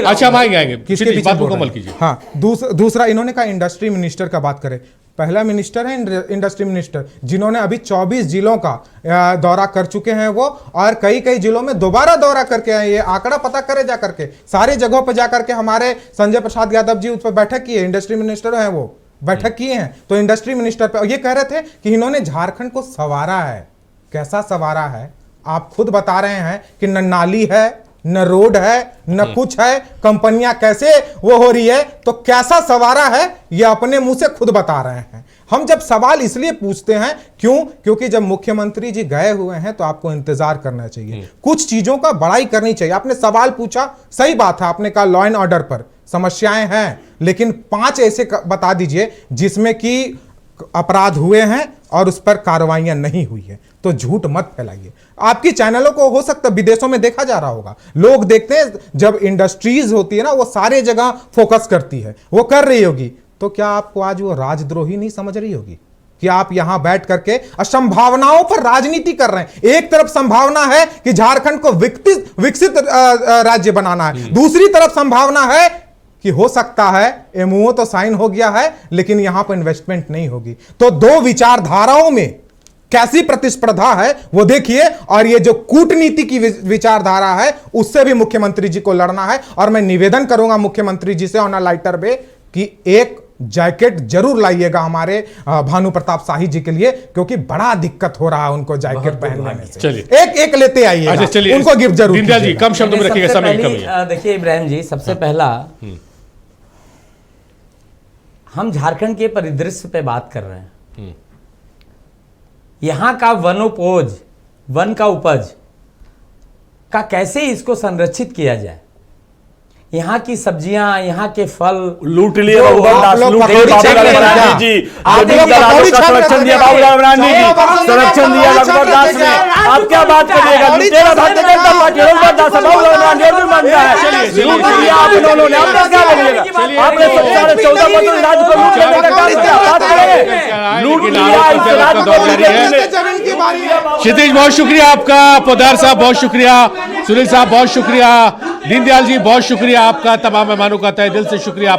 अच्छा, हम आएंगे, किसके बीच बात मुकम्मल कीजिए। हाँ, दूसरा इन्होंने कहा इंडस्ट्री मिनिस्टर का बात करें। पहला मिनिस्टर है इंडस्ट्री मिनिस्टर, जिन्होंने अभी 24 जिलों का दौरा कर चुके हैं वो, और कई जिलों में दोबारा दौरा करके आए। ये आंकड़ा पता करे जा करके, सारे जगहों पर जाकर के हमारे संजय प्रसाद यादव जी उस पर बैठक की है, इंडस्ट्री मिनिस्टर हैं वो, बैठक किए हैं। तो इंडस्ट्री मिनिस्टर पे ये कह रहे थे कि इन्होंने झारखंड को संवारा है। कैसा संवारा है? आप खुद बता रहे हैं कि न नाली है, न रोड है, न कुछ है, कंपनियां कैसे वो हो रही है, तो कैसा सवारा है ये अपने मुंह से खुद बता रहे हैं। हम जब सवाल इसलिए पूछते हैं, क्यों? क्योंकि जब मुख्यमंत्री जी गए हुए हैं तो आपको इंतजार करना चाहिए, कुछ चीजों का बड़ाई करनी चाहिए। आपने सवाल पूछा, सही बात है, आपने कहा लॉ एंड ऑर्डर पर समस्याएं हैं, लेकिन 5 ऐसे बता दीजिए जिसमें कि अपराध हुए हैं और उस पर कार्रवाइयां नहीं हुई है। तो झूठ मत फैलाइए। आपकी चैनलों को हो सकता है विदेशों में देखा जा रहा होगा, लोग देखते हैं जब इंडस्ट्रीज होती है ना, वो सारे जगह फोकस करती है, वो कर रही होगी। तो क्या आपको आज वो राजद्रोही नहीं समझ रही होगी कि आप यहां बैठ करके संभावनाओं पर राजनीति कर रहे हैं? एक तरफ संभावना है कि झारखंड को विकसित राज्य बनाना है, दूसरी तरफ संभावना है कि हो सकता है एमओ तो साइन हो गया है लेकिन यहां पर इन्वेस्टमेंट नहीं होगी। तो दो विचारधाराओं में कैसी प्रतिस्पर्धा है वो देखिए, और ये जो कूटनीति की विचारधारा है उससे भी मुख्यमंत्री जी को लड़ना है। और मैं निवेदन करूंगा मुख्यमंत्री जी से ऑन अ लाइटर वे कि एक जैकेट जरूर लाइएगा हमारे भानु प्रताप शाही जी के लिए, क्योंकि बड़ा दिक्कत हो रहा है उनको जैकेट पहनने में से। चलिए एक एक लेते आइए, अच्छा चलिए, उनको गिफ्ट जरूर दीनदयाल जी कीजिएगा। कम शब्दों में रखिएगा, समय की कमी है। देखिए इब्राहिम जी, सबसे पहला हम झारखंड के परिदृश्य पे बात कर रहे हैं। यहाँ का वनोपज, वन का उपज का कैसे इसको संरक्षित किया जाए। यहाँ की सब्जियां, यहाँ के फल लूट लिए बाबूलाल दास जी, संरक्षण दिया बाबूलाल रानी जी, संरक्षण दिया रघुवर दास ने। आप क्या बात करिएगा, लुटेरा भारतीय जनता पार्टी रघुवर दास बाबूलाल रानी और भी मानता है, लूट लिया आप लोगों ने। आप क्या बोलिएगा, आपने 14.5 राज्य को लूट लेने का काम किया, बात करेंगे लूट लिया इस राज्य को। क्षितिज बहुत शुक्रिया आपका, पोदार साहब बहुत शुक्रिया, सुनील साहब बहुत शुक्रिया, दीनदयाल जी बहुत शुक्रिया आपका, तमाम मेहमानों का तहे दिल से शुक्रिया।